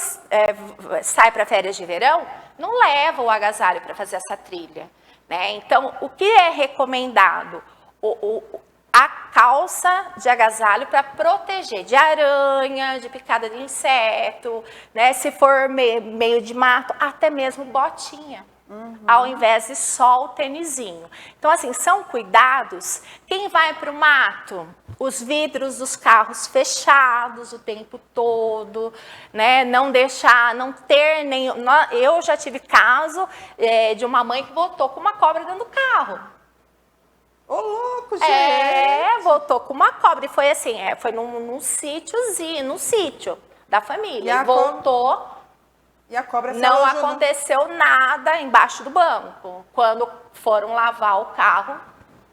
sai para férias de verão, não leva o agasalho para fazer essa trilha. Né? Então, o que é recomendado? A calça de agasalho para proteger de aranha, de picada de inseto, né? Se for meio de mato, até mesmo botinha. Ao invés de só o tênisinho. Então, assim, são cuidados. Quem vai para o mato? Os vidros dos carros fechados o tempo todo, né? Não ter nenhum... Eu já tive caso de uma mãe que voltou com uma cobra dentro do carro. Ô, louco, gente! Voltou com uma cobra. E foi assim, foi num sítiozinho, num sítio da família. E voltou... E a cobra não aconteceu nada embaixo do banco. Quando foram lavar o carro,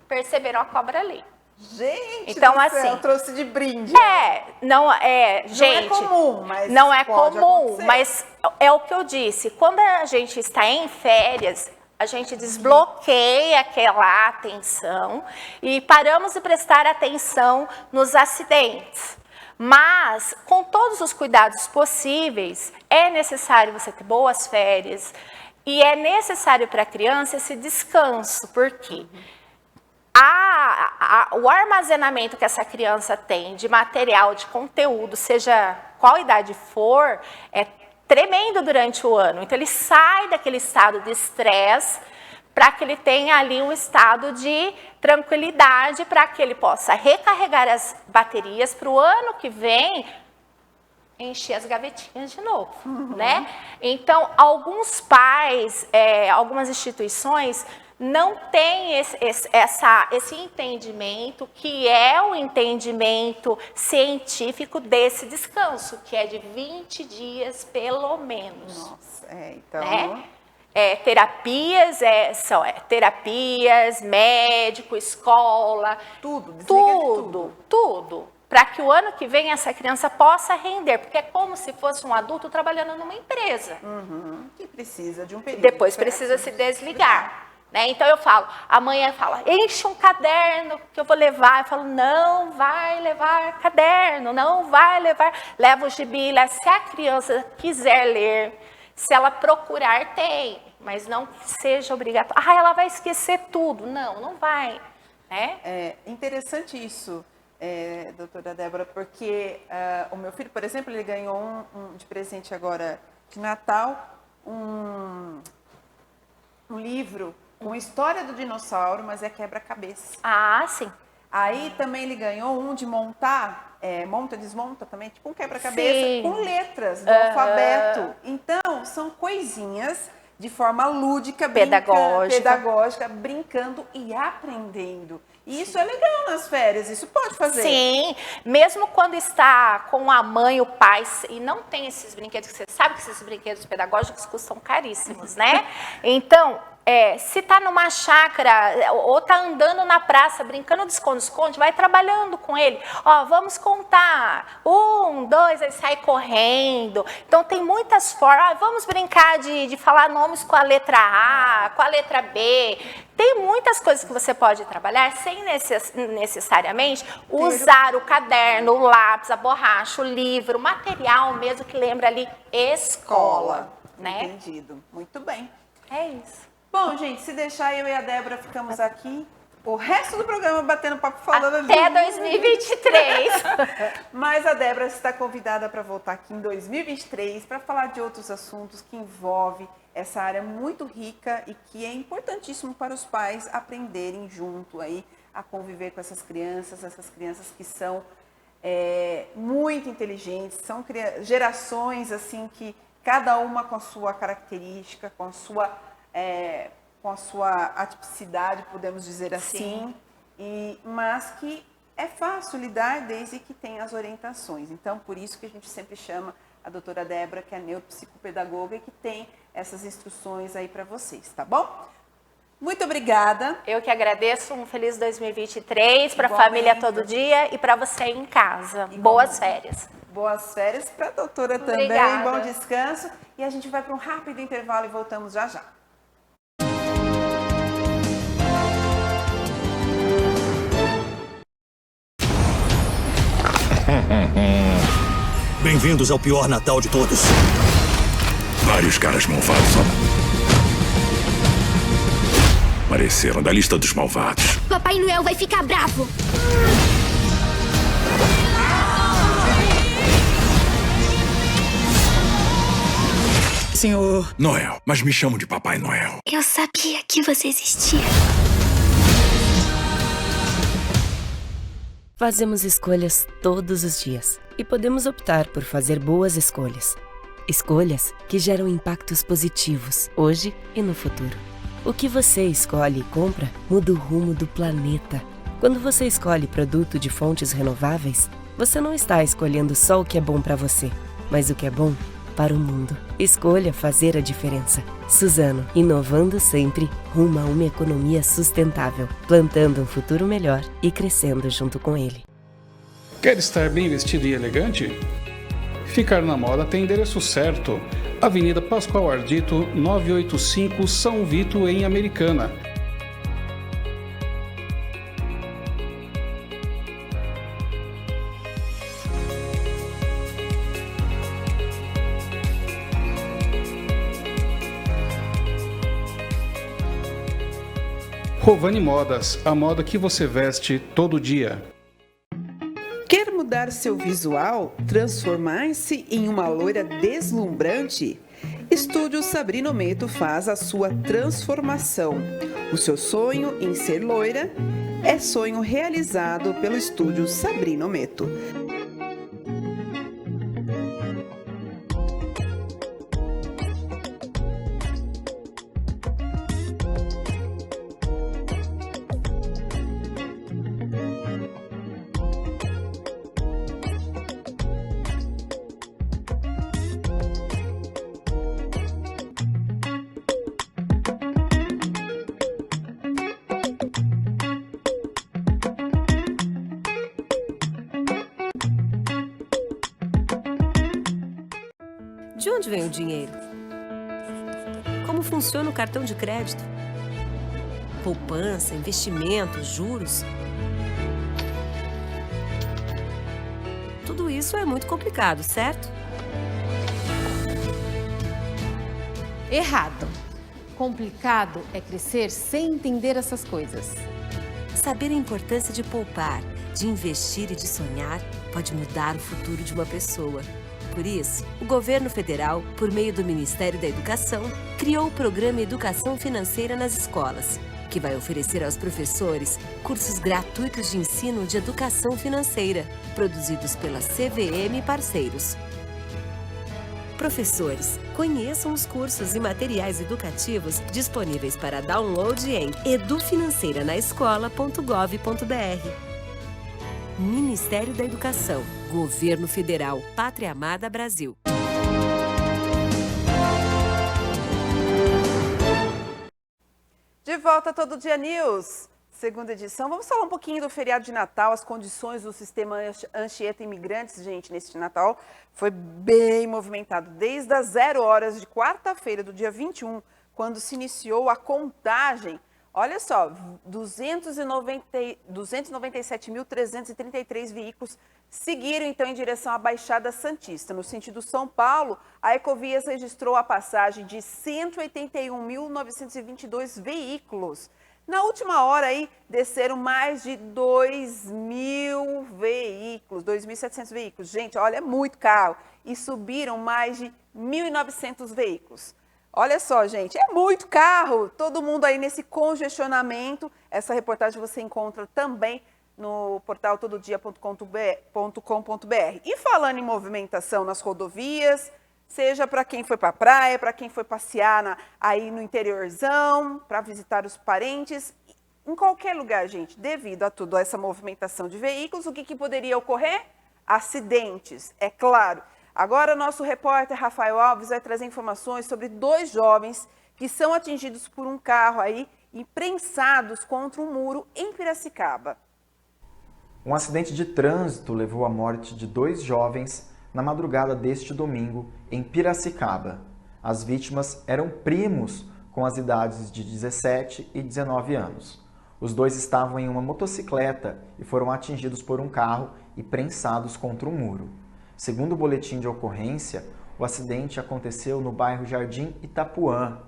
perceberam a cobra ali. Gente, então assim, trouxe de brinde. Gente, não é comum, mas não é pode comum, acontecer. Mas é o que eu disse. Quando a gente está em férias, a gente desbloqueia aquela atenção e paramos de prestar atenção nos acidentes. Mas, com todos os cuidados possíveis, é necessário você ter boas férias e é necessário para a criança esse descanso, porque o armazenamento que essa criança tem de material, de conteúdo, seja qual idade for, é tremendo durante o ano. Então, ele sai daquele estado de estresse para que ele tenha ali um estado de tranquilidade, para que ele possa recarregar as baterias para o ano que vem encher as gavetinhas de novo, né? Então, alguns pais, algumas instituições não têm esse entendimento, que é o entendimento científico desse descanso, que é de 20 dias pelo menos. Nossa, então... Né? Terapias, médico, escola, tudo, para que o ano que vem essa criança possa render, porque é como se fosse um adulto trabalhando numa empresa. Que precisa de um período. Depois precisa se desligar. Né? Então eu falo, a mãe fala, enche um caderno que eu vou levar. Eu falo, não vai levar caderno, não vai levar. Leva o gibi, se a criança quiser ler, se ela procurar, tem, mas não seja obrigatório. Ela vai esquecer tudo. Não vai. Né? É interessante isso, doutora Débora, porque o meu filho, por exemplo, ele ganhou de presente agora de Natal, um livro com história do dinossauro, mas é quebra-cabeça. Sim. Aí também ele ganhou um de montar, monta, desmonta também, tipo um quebra-cabeça com letras do alfabeto. Então, são coisinhas de forma lúdica, pedagógica, brincando e aprendendo. E isso é legal nas férias, isso pode fazer. Sim, mesmo quando está com a mãe, o pai, e não tem esses brinquedos, que você sabe que esses brinquedos pedagógicos custam caríssimos, né? Então... se está numa chácara ou está andando na praça, brincando de esconde-esconde, vai trabalhando com ele. Vamos contar. 1, 2, aí sai correndo. Então, tem muitas formas. Vamos brincar de falar nomes com a letra A, com a letra B. Tem muitas coisas que você pode trabalhar sem necessariamente usar o caderno, o lápis, a borracha, o livro, o material mesmo que lembra ali escola. Né? Entendido. Muito bem. É isso. Bom, gente, se deixar, eu e a Débora ficamos aqui o resto do programa batendo papo falando até 2023. Mas a Débora está convidada para voltar aqui em 2023 para falar de outros assuntos que envolvem essa área muito rica e que é importantíssimo para os pais aprenderem junto aí a conviver com essas crianças que são muito inteligentes, são gerações assim que cada uma com a sua característica, com a sua atipicidade, podemos dizer assim, mas que é fácil lidar desde que tem as orientações. Então, por isso que a gente sempre chama a doutora Débora, que é neuropsicopedagoga e que tem essas instruções aí para vocês, tá bom? Muito obrigada. Eu que agradeço, um feliz 2023 para a família todo dia e para você aí em casa. Boas férias. Boas férias para a doutora também, bom descanso. E a gente vai para um rápido intervalo e voltamos já já. Bem-vindos ao pior Natal de todos. Vários caras malvados apareceram da lista dos malvados. Papai Noel vai ficar bravo. Senhor Noel, mas me chamam de Papai Noel. Eu sabia que você existia. Fazemos escolhas todos os dias e podemos optar por fazer boas escolhas. Escolhas que geram impactos positivos hoje e no futuro. O que você escolhe e compra muda o rumo do planeta. Quando você escolhe produto de fontes renováveis, você não está escolhendo só o que é bom para você, mas o que é bom para o mundo. Escolha fazer a diferença. Suzano, inovando sempre rumo a uma economia sustentável, plantando um futuro melhor e crescendo junto com ele. Quer estar bem vestido e elegante? Ficar na moda tem endereço certo. Avenida Pascoal Ardito, 985, São Vito, em Americana. Rovani Modas, a moda que você veste todo dia. Quer mudar seu visual? Transformar-se em uma loira deslumbrante? Estúdio Sabrina Ometo faz a sua transformação. O seu sonho em ser loira é sonho realizado pelo Estúdio Sabrina Ometo. De onde vem o dinheiro? Como funciona o cartão de crédito? Poupança, investimentos, juros? Tudo isso é muito complicado, certo? Errado. Complicado é crescer sem entender essas coisas. Saber a importância de poupar, de investir e de sonhar pode mudar o futuro de uma pessoa. Por isso, o governo federal, por meio do Ministério da Educação, criou o programa Educação Financeira nas Escolas, que vai oferecer aos professores cursos gratuitos de ensino de educação financeira, produzidos pela CVM e parceiros. Professores, conheçam os cursos e materiais educativos disponíveis para download em edufinanceiranaescola.gov.br. Ministério da Educação, Governo Federal, Pátria Amada Brasil. De volta Todo Dia News, segunda edição. Vamos falar um pouquinho do feriado de Natal, as condições do sistema Anchieta Imigrantes, gente, neste Natal. Foi bem movimentado, desde as 0 horas de quarta-feira, do dia 21, quando se iniciou a contagem. Olha só, 297.333 veículos seguiram, então, em direção à Baixada Santista. No sentido São Paulo, a Ecovias registrou a passagem de 181.922 veículos. Na última hora, aí, desceram mais de 2.000 veículos, 2.700 veículos. Gente, olha, é muito carro. E subiram mais de 1.900 veículos. Olha só, gente, é muito carro. Todo mundo aí nesse congestionamento. Essa reportagem você encontra também no portal tododia.com.br. E falando em movimentação nas rodovias, seja para quem foi para a praia, para quem foi passear aí no interiorzão, para visitar os parentes, em qualquer lugar, gente, devido a toda essa movimentação de veículos, o que poderia ocorrer? Acidentes, é claro. Agora, nosso repórter Rafael Alves vai trazer informações sobre 2 jovens que são atingidos por um carro aí e prensados contra um muro em Piracicaba. Um acidente de trânsito levou à morte de 2 jovens na madrugada deste domingo em Piracicaba. As vítimas eram primos com as idades de 17 e 19 anos. Os 2 estavam em uma motocicleta e foram atingidos por um carro e prensados contra um muro. Segundo o boletim de ocorrência, o acidente aconteceu no bairro Jardim Itapuã.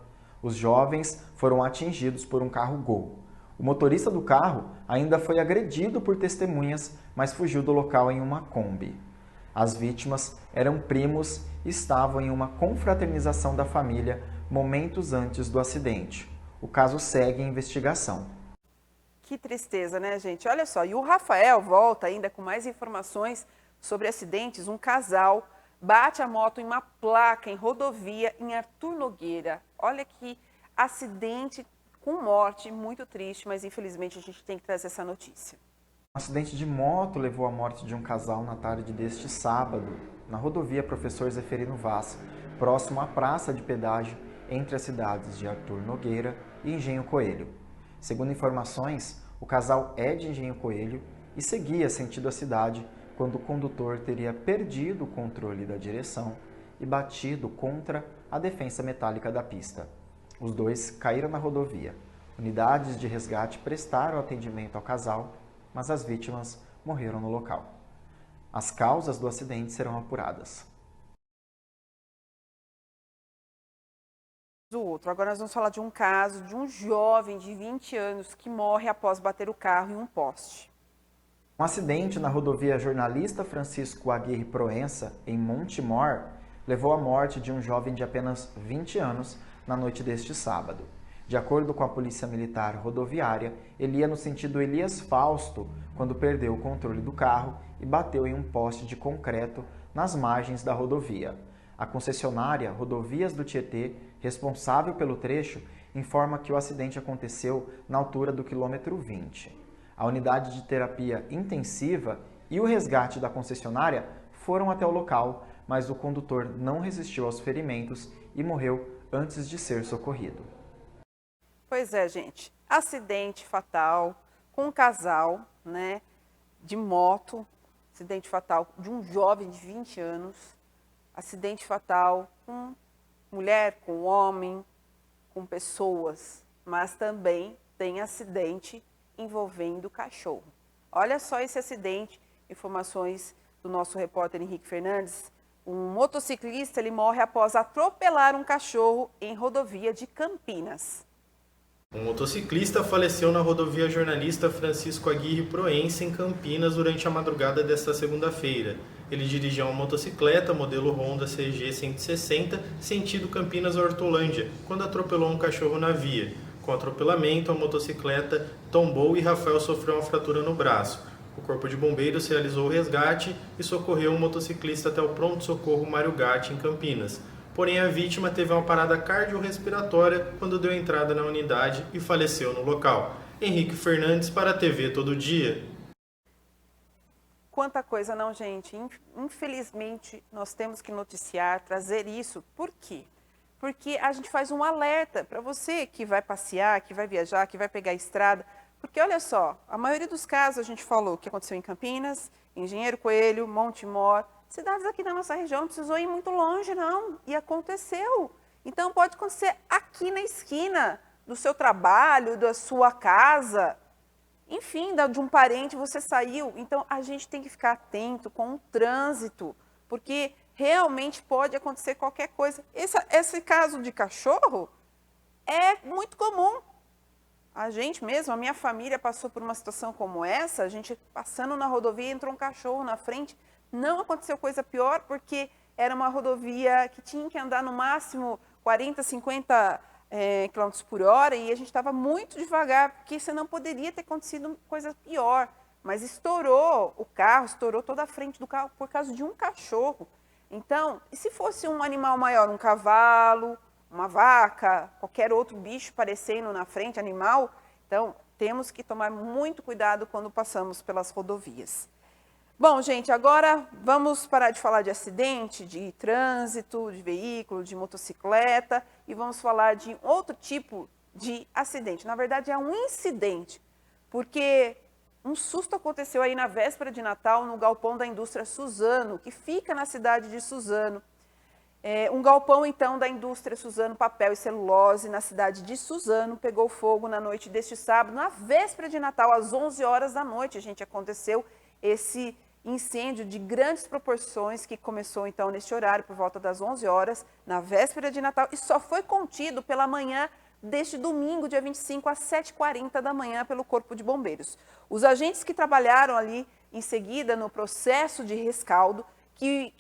Os jovens foram atingidos por um carro Gol. O motorista do carro ainda foi agredido por testemunhas, mas fugiu do local em uma Kombi. As vítimas eram primos e estavam em uma confraternização da família momentos antes do acidente. O caso segue em investigação. Que tristeza, né, gente? Olha só, e o Rafael volta ainda com mais informações sobre acidentes. Um casal bate a moto em uma placa em rodovia em Arthur Nogueira. Olha que acidente com morte, muito triste, mas infelizmente a gente tem que trazer essa notícia. Um acidente de moto levou à morte de um casal na tarde deste sábado, na rodovia Professor Zeferino Vaz, próximo à praça de pedágio entre as cidades de Arthur Nogueira e Engenho Coelho. Segundo informações, o casal é de Engenho Coelho e seguia sentido a cidade quando o condutor teria perdido o controle da direção e batido contra a defensa metálica da pista. Os 2 caíram na rodovia. Unidades de resgate prestaram atendimento ao casal, mas as vítimas morreram no local. As causas do acidente serão apuradas. Agora nós vamos falar de um caso de um jovem de 20 anos que morre após bater o carro em um poste. Um acidente na rodovia Jornalista Francisco Aguirre Proença, em Montemor, levou à morte de um jovem de apenas 20 anos na noite deste sábado. De acordo com a Polícia Militar Rodoviária, ele ia no sentido Elias Fausto quando perdeu o controle do carro e bateu em um poste de concreto nas margens da rodovia. A concessionária Rodovias do Tietê, responsável pelo trecho, informa que o acidente aconteceu na altura do quilômetro 20. A unidade de terapia intensiva e o resgate da concessionária foram até o local, mas o condutor não resistiu aos ferimentos e morreu antes de ser socorrido. Pois é, gente. Acidente fatal com um casal, né, de moto. Acidente fatal de um jovem de 20 anos. Acidente fatal com mulher, com homem, com pessoas. Mas também tem acidente envolvendo cachorro. Olha só esse acidente, informações do nosso repórter Henrique Fernandes. Um motociclista ele morre após atropelar um cachorro em rodovia de Campinas. Um motociclista faleceu na rodovia Jornalista Francisco Aguirre Proença, em Campinas, durante a madrugada desta segunda-feira. Ele dirigia uma motocicleta modelo Honda CG 160, sentido Campinas-Hortolândia, quando atropelou um cachorro na via. Com o atropelamento, a motocicleta tombou e Rafael sofreu uma fratura no braço. O Corpo de Bombeiros realizou o resgate e socorreu o motociclista até o pronto-socorro Mário Gatti, em Campinas. Porém, a vítima teve uma parada cardiorrespiratória quando deu entrada na unidade e faleceu no local. Henrique Fernandes para a TV Todo Dia. Quanta coisa, não, gente? Infelizmente, nós temos que noticiar, trazer isso. Por quê? Porque a gente faz um alerta para você que vai passear, que vai viajar, que vai pegar a estrada. Porque, olha só, a maioria dos casos a gente falou que aconteceu em Campinas, Engenheiro Coelho, Montemor, cidades aqui da nossa região, não precisou ir muito longe, não. E aconteceu. Então, pode acontecer aqui na esquina, do seu trabalho, da sua casa, enfim, de um parente, você saiu. Então, a gente tem que ficar atento com o trânsito, porque realmente pode acontecer qualquer coisa. Esse caso de cachorro é muito comum. A gente mesmo, a minha família passou por uma situação como essa, a gente passando na rodovia, entrou um cachorro na frente, não aconteceu coisa pior, porque era uma rodovia que tinha que andar no máximo 40, 50 km por hora, e a gente estava muito devagar, porque senão poderia ter acontecido coisa pior. Mas estourou o carro, estourou toda a frente do carro por causa de um cachorro. Então, e se fosse um animal maior, um cavalo, uma vaca, qualquer outro bicho aparecendo na frente, animal, então temos que tomar muito cuidado quando passamos pelas rodovias. Bom, gente, agora vamos parar de falar de acidente, de trânsito, de veículo, de motocicleta e vamos falar de outro tipo de acidente. Na verdade, é um incidente, porque um susto aconteceu aí na véspera de Natal no galpão da indústria Suzano, que fica na cidade de Suzano. Um galpão, então, da indústria Suzano Papel e Celulose, na cidade de Suzano, pegou fogo na noite deste sábado, na véspera de Natal, às 11 horas da noite, aconteceu esse incêndio de grandes proporções que começou, então, neste horário, por volta das 11 horas, na véspera de Natal, e só foi contido pela manhã deste domingo, dia 25, às 7h40 da manhã, pelo Corpo de Bombeiros. Os agentes que trabalharam ali, em seguida, no processo de rescaldo, que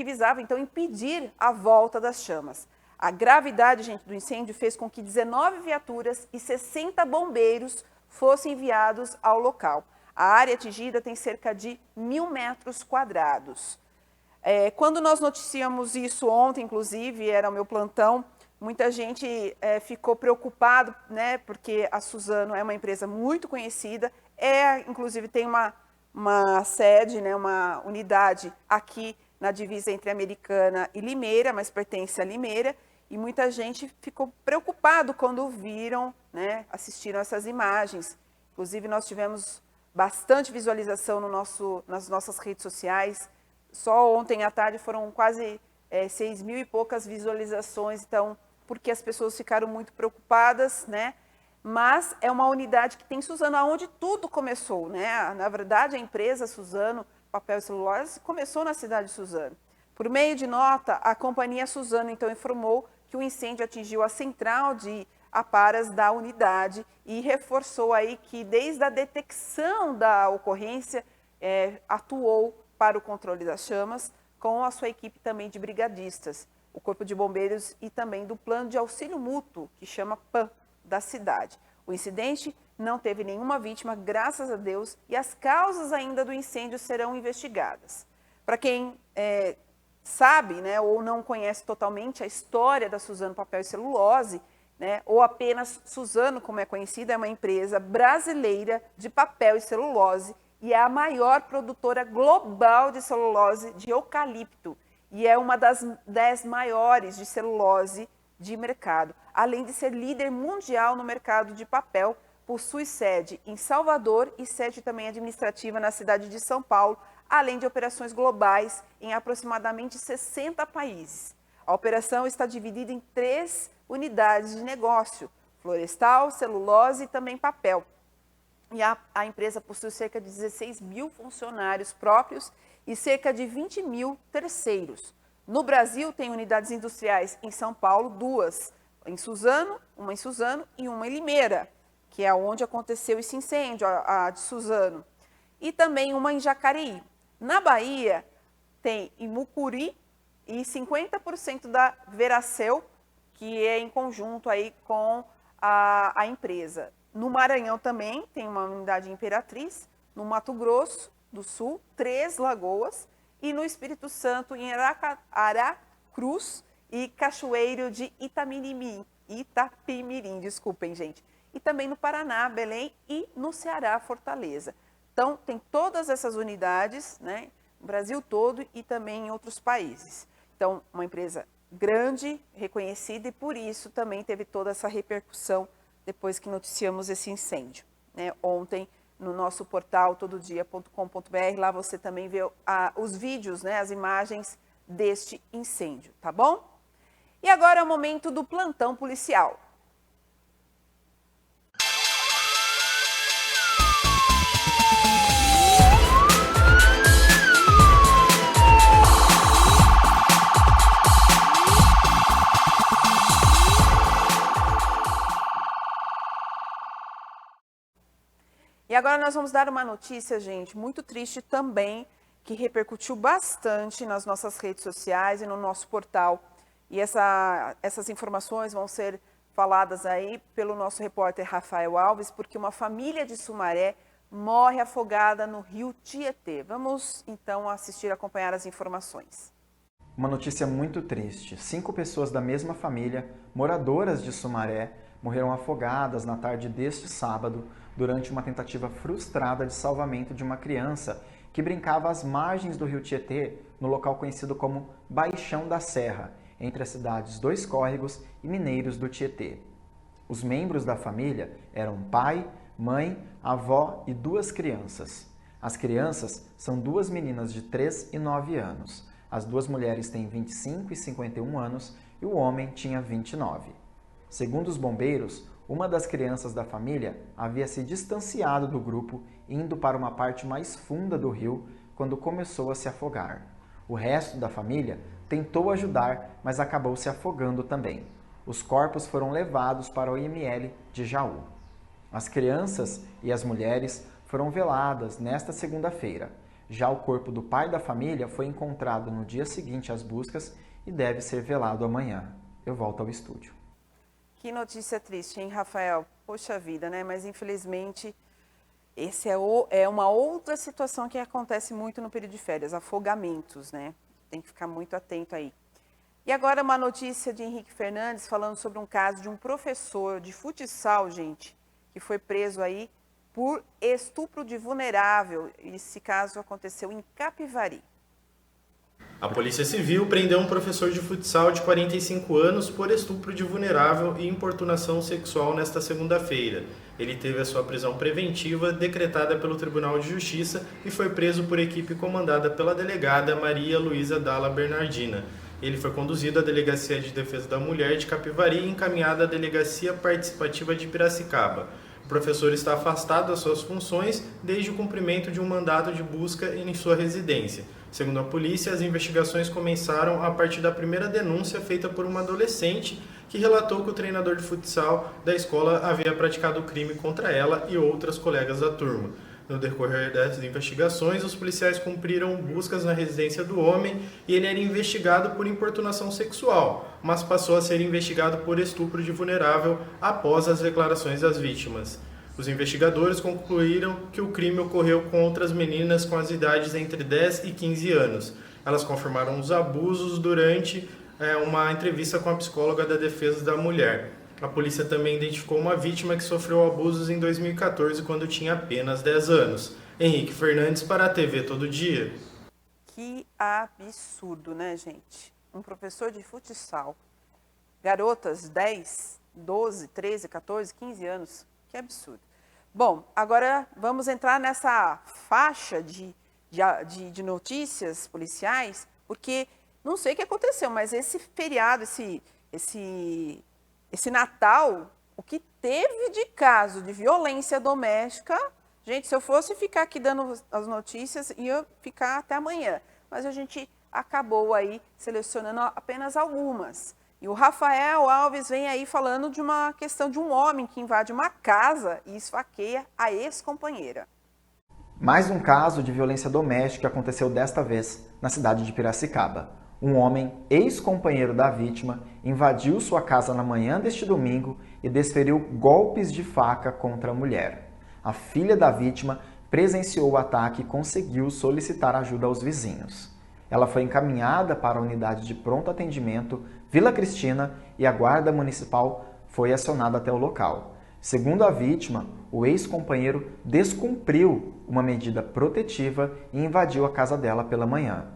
visava, então, impedir a volta das chamas. A gravidade, gente, do incêndio fez com que 19 viaturas e 60 bombeiros fossem enviados ao local. A área atingida tem cerca de 1.000 metros quadrados. Quando nós noticiamos isso ontem, inclusive, era o meu plantão, muita gente ficou preocupado, né, porque a Suzano é uma empresa muito conhecida, inclusive tem uma sede, né, uma unidade aqui na divisa entre Americana e Limeira, mas pertence a Limeira, e muita gente ficou preocupado quando viram, né, assistiram essas imagens. Inclusive, nós tivemos bastante visualização nas nossas redes sociais. Só ontem à tarde foram quase 6.000 e poucas visualizações, então, porque as pessoas ficaram muito preocupadas, né? Mas é uma unidade que tem Suzano, aonde tudo começou, né? Na verdade, a empresa Suzano Papel e Celulose começou na cidade de Suzano. Por meio de nota, a companhia Suzano, então, informou que o incêndio atingiu a central de aparas da unidade e reforçou aí que, desde a detecção da ocorrência, atuou para o controle das chamas, com a sua equipe também de brigadistas, o Corpo de Bombeiros e também do Plano de Auxílio Mútuo, que chama PAN, da cidade. O incidente não teve nenhuma vítima, graças a Deus, e as causas ainda do incêndio serão investigadas. Para quem sabe, né, ou não conhece totalmente a história da Suzano Papel e Celulose, né, ou apenas Suzano, como é conhecida, é uma empresa brasileira de papel e celulose e é a maior produtora global de celulose de eucalipto e é uma das 10 maiores de celulose de mercado. Além de ser líder mundial no mercado de papel, possui sede em Salvador e sede também administrativa na cidade de São Paulo, além de operações globais em aproximadamente 60 países. A operação está dividida em 3 unidades de negócio: florestal, celulose e também papel. E a empresa possui cerca de 16.000 funcionários próprios e cerca de 20.000 terceiros. No Brasil, tem unidades industriais em São Paulo, 2 em Suzano, uma em Suzano e uma em Limeira, que é onde aconteceu esse incêndio, a de Suzano, e também uma em Jacareí. Na Bahia, tem em Mucuri e 50% da Veracel, que é em conjunto aí com a empresa. No Maranhão também tem uma unidade Imperatriz, no Mato Grosso do Sul, 3 Lagoas, e no Espírito Santo, em Aracruz e Cachoeiro de Itapimirim, desculpem, gente. E também no Paraná, Belém, e no Ceará, Fortaleza. Então, tem todas essas unidades, né, no Brasil todo e também em outros países. Então, uma empresa grande, reconhecida, e por isso também teve toda essa repercussão depois que noticiamos esse incêndio, né? Ontem, no nosso portal tododia.com.br, lá você também vê os vídeos, né, as imagens deste incêndio, tá bom? E agora é o momento do plantão policial. E agora nós vamos dar uma notícia, gente, muito triste também, que repercutiu bastante nas nossas redes sociais e no nosso portal. E essas informações vão ser faladas aí pelo nosso repórter Rafael Alves, porque uma família de Sumaré morre afogada no rio Tietê. Vamos então assistir e acompanhar as informações. Uma notícia muito triste. 5 pessoas da mesma família, moradoras de Sumaré, morreram afogadas na tarde deste sábado durante uma tentativa frustrada de salvamento de uma criança que brincava às margens do rio Tietê, no local conhecido como Baixão da Serra, entre as cidades Dois Córregos e Mineiros do Tietê. Os membros da família eram pai, mãe, avó e 2 crianças. As crianças são 2 meninas de 3 e 9 anos. As 2 mulheres têm 25 e 51 anos e o homem tinha 29. Segundo os bombeiros, uma das crianças da família havia se distanciado do grupo, indo para uma parte mais funda do rio quando começou a se afogar. O resto da família tentou ajudar, mas acabou se afogando também. Os corpos foram levados para o IML de Jaú. As crianças e as mulheres foram veladas nesta segunda-feira. Já o corpo do pai da família foi encontrado no dia seguinte às buscas e deve ser velado amanhã. Eu volto ao estúdio. Que notícia triste, hein, Rafael? Poxa vida, né? Mas infelizmente esse é uma outra situação que acontece muito no período de férias, afogamentos, né? Tem que ficar muito atento aí. E agora uma notícia de Henrique Fernandes falando sobre um caso de um professor de futsal, gente, que foi preso aí por estupro de vulnerável. Esse caso aconteceu em Capivari. A Polícia Civil prendeu um professor de futsal de 45 anos por estupro de vulnerável e importunação sexual nesta segunda-feira. Ele teve a sua prisão preventiva decretada pelo Tribunal de Justiça e foi preso por equipe comandada pela delegada Maria Luísa Dalla Bernardina. Ele foi conduzido à Delegacia de Defesa da Mulher de Capivari e encaminhado à Delegacia Participativa de Piracicaba. O professor está afastado das suas funções desde o cumprimento de um mandado de busca em sua residência. Segundo a polícia, as investigações começaram a partir da primeira denúncia feita por uma adolescente que relatou que o treinador de futsal da escola havia praticado o crime contra ela e outras colegas da turma. No decorrer das investigações, os policiais cumpriram buscas na residência do homem e ele era investigado por importunação sexual, mas passou a ser investigado por estupro de vulnerável após as declarações das vítimas. Os investigadores concluíram que o crime ocorreu com outras meninas com as idades entre 10 e 15 anos. Elas confirmaram os abusos durante uma entrevista com a psicóloga da Defesa da Mulher. A polícia também identificou uma vítima que sofreu abusos em 2014, quando tinha apenas 10 anos. Henrique Fernandes para a TV Todo Dia. Que absurdo, né, gente? Um professor de futsal. Garotas 10, 12, 13, 14, 15 anos. Que absurdo. Bom, agora vamos entrar nessa faixa de notícias policiais, porque não sei o que aconteceu, mas esse feriado, esse Natal, o que teve de caso de violência doméstica, gente, se eu fosse ficar aqui dando as notícias, ia ficar até amanhã. Mas a gente acabou aí selecionando apenas algumas. E o Rafael Alves vem aí falando de uma questão de um homem que invade uma casa e esfaqueia a ex-companheira. Mais um caso de violência doméstica aconteceu desta vez na cidade de Piracicaba. Um homem, ex-companheiro da vítima, invadiu sua casa na manhã deste domingo e desferiu golpes de faca contra a mulher. A filha da vítima presenciou o ataque e conseguiu solicitar ajuda aos vizinhos. Ela foi encaminhada para a unidade de pronto atendimento Vila Cristina e a guarda municipal foi acionada até o local. Segundo a vítima, o ex-companheiro descumpriu uma medida protetiva e invadiu a casa dela pela manhã.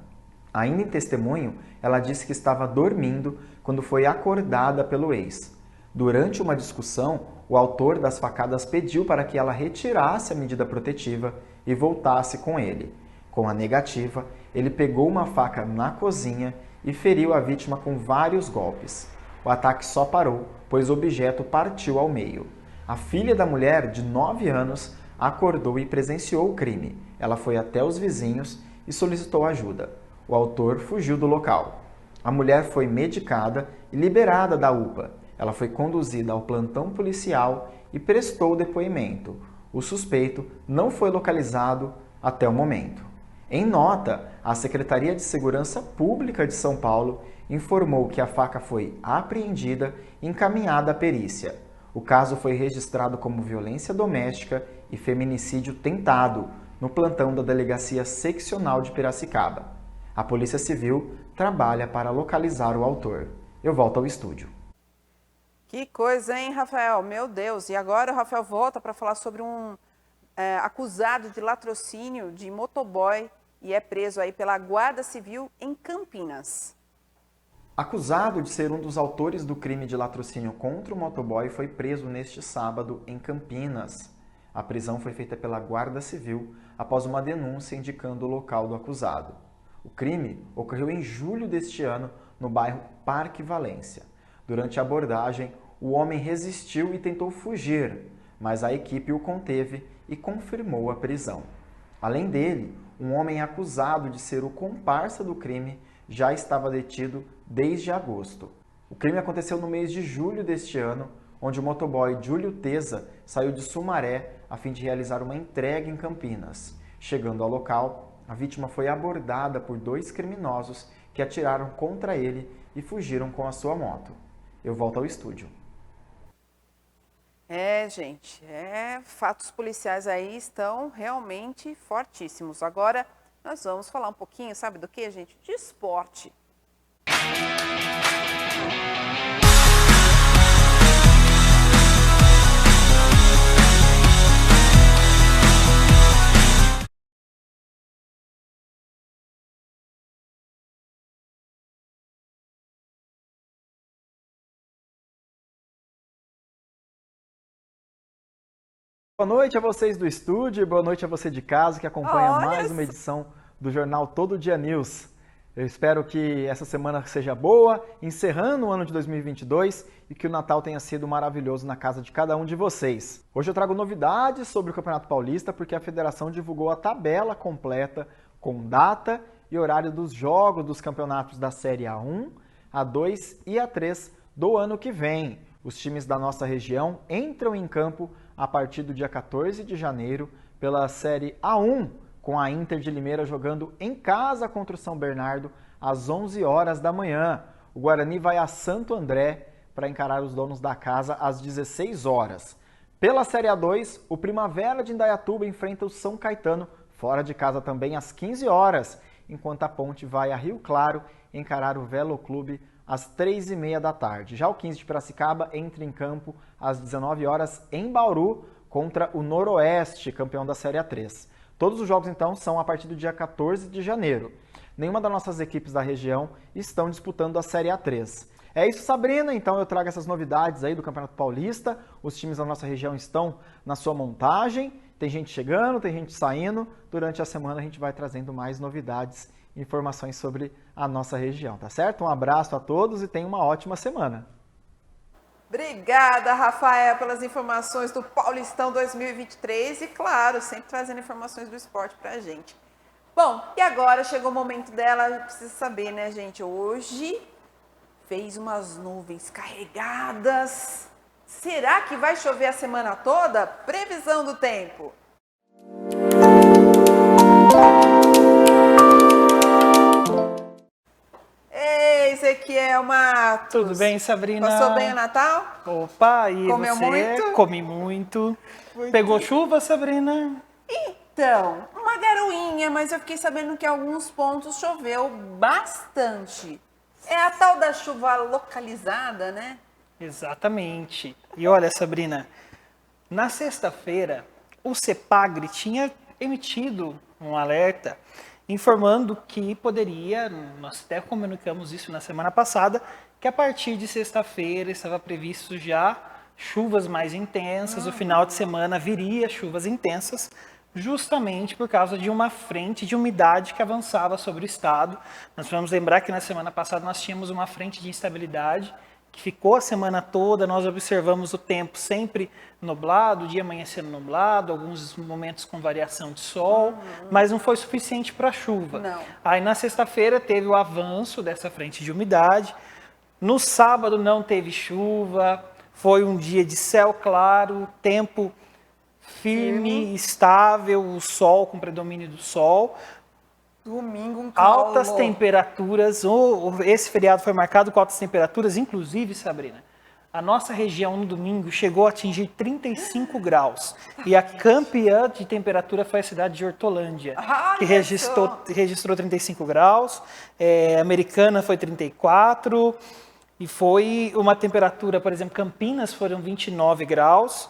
Ainda em testemunho, ela disse que estava dormindo quando foi acordada pelo ex. Durante uma discussão, o autor das facadas pediu para que ela retirasse a medida protetiva e voltasse com ele. Com a negativa, ele pegou uma faca na cozinha e feriu a vítima com vários golpes. O ataque só parou, pois o objeto partiu ao meio. A filha da mulher, de 9 anos, acordou e presenciou o crime. Ela foi até os vizinhos e solicitou ajuda. O autor fugiu do local. A mulher foi medicada e liberada da UPA. Ela foi conduzida ao plantão policial e prestou depoimento. O suspeito não foi localizado até o momento. Em nota, a Secretaria de Segurança Pública de São Paulo informou que a faca foi apreendida e encaminhada à perícia. O caso foi registrado como violência doméstica e feminicídio tentado no plantão da Delegacia Seccional de Piracicaba. A Polícia Civil trabalha para localizar o autor. Eu volto ao estúdio. Que coisa, hein, Rafael? Meu Deus. E agora o Rafael volta para falar sobre um acusado de latrocínio de motoboy e é preso aí pela Guarda Civil em Campinas. Acusado de ser um dos autores do crime de latrocínio contra o motoboy, foi preso neste sábado em Campinas. A prisão foi feita pela Guarda Civil após uma denúncia indicando o local do acusado. O crime ocorreu em julho deste ano no bairro Parque Valência. Durante a abordagem, o homem resistiu e tentou fugir, mas a equipe o conteve e confirmou a prisão. Além dele, um homem acusado de ser o comparsa do crime já estava detido desde agosto. O crime aconteceu no mês de julho deste ano, onde o motoboy Júlio Teza saiu de Sumaré a fim de realizar uma entrega em Campinas. Chegando ao local, a vítima foi abordada por 2 criminosos que atiraram contra ele e fugiram com a sua moto. Eu volto ao estúdio. Gente, fatos policiais aí estão realmente fortíssimos. Agora, nós vamos falar um pouquinho, sabe do que, gente? De esporte. Boa noite a vocês do estúdio e boa noite a você de casa que acompanha mais uma edição do Jornal Todo Dia News. Eu espero que essa semana seja boa, encerrando o ano de 2022 e que o Natal tenha sido maravilhoso na casa de cada um de vocês. Hoje eu trago novidades sobre o Campeonato Paulista porque a federação divulgou a tabela completa com data e horário dos jogos dos campeonatos da Série A1, A2 e A3 do ano que vem. Os times da nossa região entram em campo a partir do dia 14 de janeiro pela Série A1, com a Inter de Limeira jogando em casa contra o São Bernardo às 11 horas da manhã. O Guarani vai a Santo André para encarar os donos da casa às 16 horas. Pela Série A2, o Primavera de Indaiatuba enfrenta o São Caetano fora de casa também às 15 horas, enquanto a Ponte vai a Rio Claro encarar o Velo Clube às 3h30 da tarde. Já o 15 de Piracicaba entra em campo às 19 horas em Bauru contra o Noroeste, campeão da Série A3. Todos os jogos, então, são a partir do dia 14 de janeiro. Nenhuma das nossas equipes da região estão disputando a Série A3. É isso, Sabrina. Então eu trago essas novidades aí do Campeonato Paulista. Os times da nossa região estão na sua montagem. Tem gente chegando, tem gente saindo. Durante a semana a gente vai trazendo mais novidades e informações sobre a nossa região, tá certo? Um abraço a todos e tenham uma ótima semana. Obrigada, Rafael, pelas informações do Paulistão 2023 e, claro, sempre trazendo informações do esporte pra gente. Bom, e agora chegou o momento dela, precisa saber, né, gente? Hoje fez umas nuvens carregadas. Será que vai chover a semana toda? Previsão do tempo. Ezequiel Matos. Tudo bem, Sabrina? Passou bem o Natal? Opa, e comeu você? Muito? Comi muito. Pegou chuva, Sabrina? Então, uma garoinha, mas eu fiquei sabendo que em alguns pontos choveu bastante. É a tal da chuva localizada, né? Exatamente. E olha, Sabrina, na sexta-feira, o CEPAGRE tinha emitido um alerta informando que poderia, nós até comunicamos isso na semana passada, que a partir de sexta-feira estava previsto já chuvas mais intensas, o final de semana viria chuvas intensas, justamente por causa de uma frente de umidade que avançava sobre o estado. Nós vamos lembrar que na semana passada nós tínhamos uma frente de instabilidade que ficou a semana toda, nós observamos o tempo sempre nublado, o dia amanhecendo nublado, alguns momentos com variação de sol, mas não foi suficiente para a chuva. Não. Aí na sexta-feira teve o avanço dessa frente de umidade, no sábado não teve chuva, foi um dia de céu claro, tempo firme, estável, o sol, com predomínio do sol. Domingo, um calor. Altas temperaturas, esse feriado foi marcado com altas temperaturas, inclusive, Sabrina, a nossa região no domingo chegou a atingir 35 graus. E a campeã de temperatura foi a cidade de Hortolândia, que registrou 35 graus. Americana foi 34. E foi uma temperatura, por exemplo, Campinas foram 29 graus.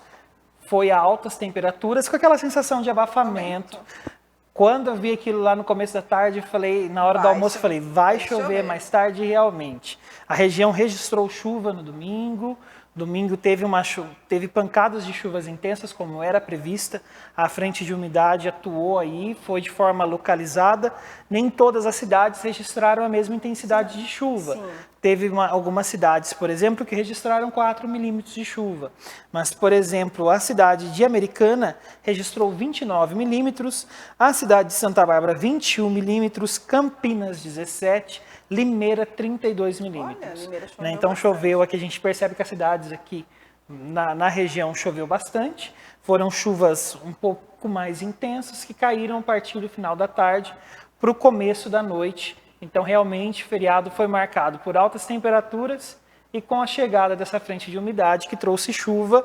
Foi a altas temperaturas, com aquela sensação de abafamento. Quando eu vi aquilo lá no começo da tarde, falei, na hora do almoço, eu falei, vai chover mais tarde, realmente. A região registrou chuva no domingo. Domingo teve pancadas de chuvas intensas, como era prevista. A frente de umidade atuou aí, foi de forma localizada. Nem todas as cidades registraram a mesma intensidade de chuva. Sim. Teve algumas cidades, por exemplo, que registraram 4 milímetros de chuva. Mas, por exemplo, a cidade de Americana registrou 29 milímetros, a cidade de Santa Bárbara 21 milímetros, Campinas 17, Limeira 32 milímetros. Olha, né? Então choveu aqui, a gente percebe que as cidades aqui na região choveu bastante. Foram chuvas um pouco mais intensas que caíram a partir do final da tarde para o começo da noite. Então, realmente, o feriado foi marcado por altas temperaturas e com a chegada dessa frente de umidade que trouxe chuva,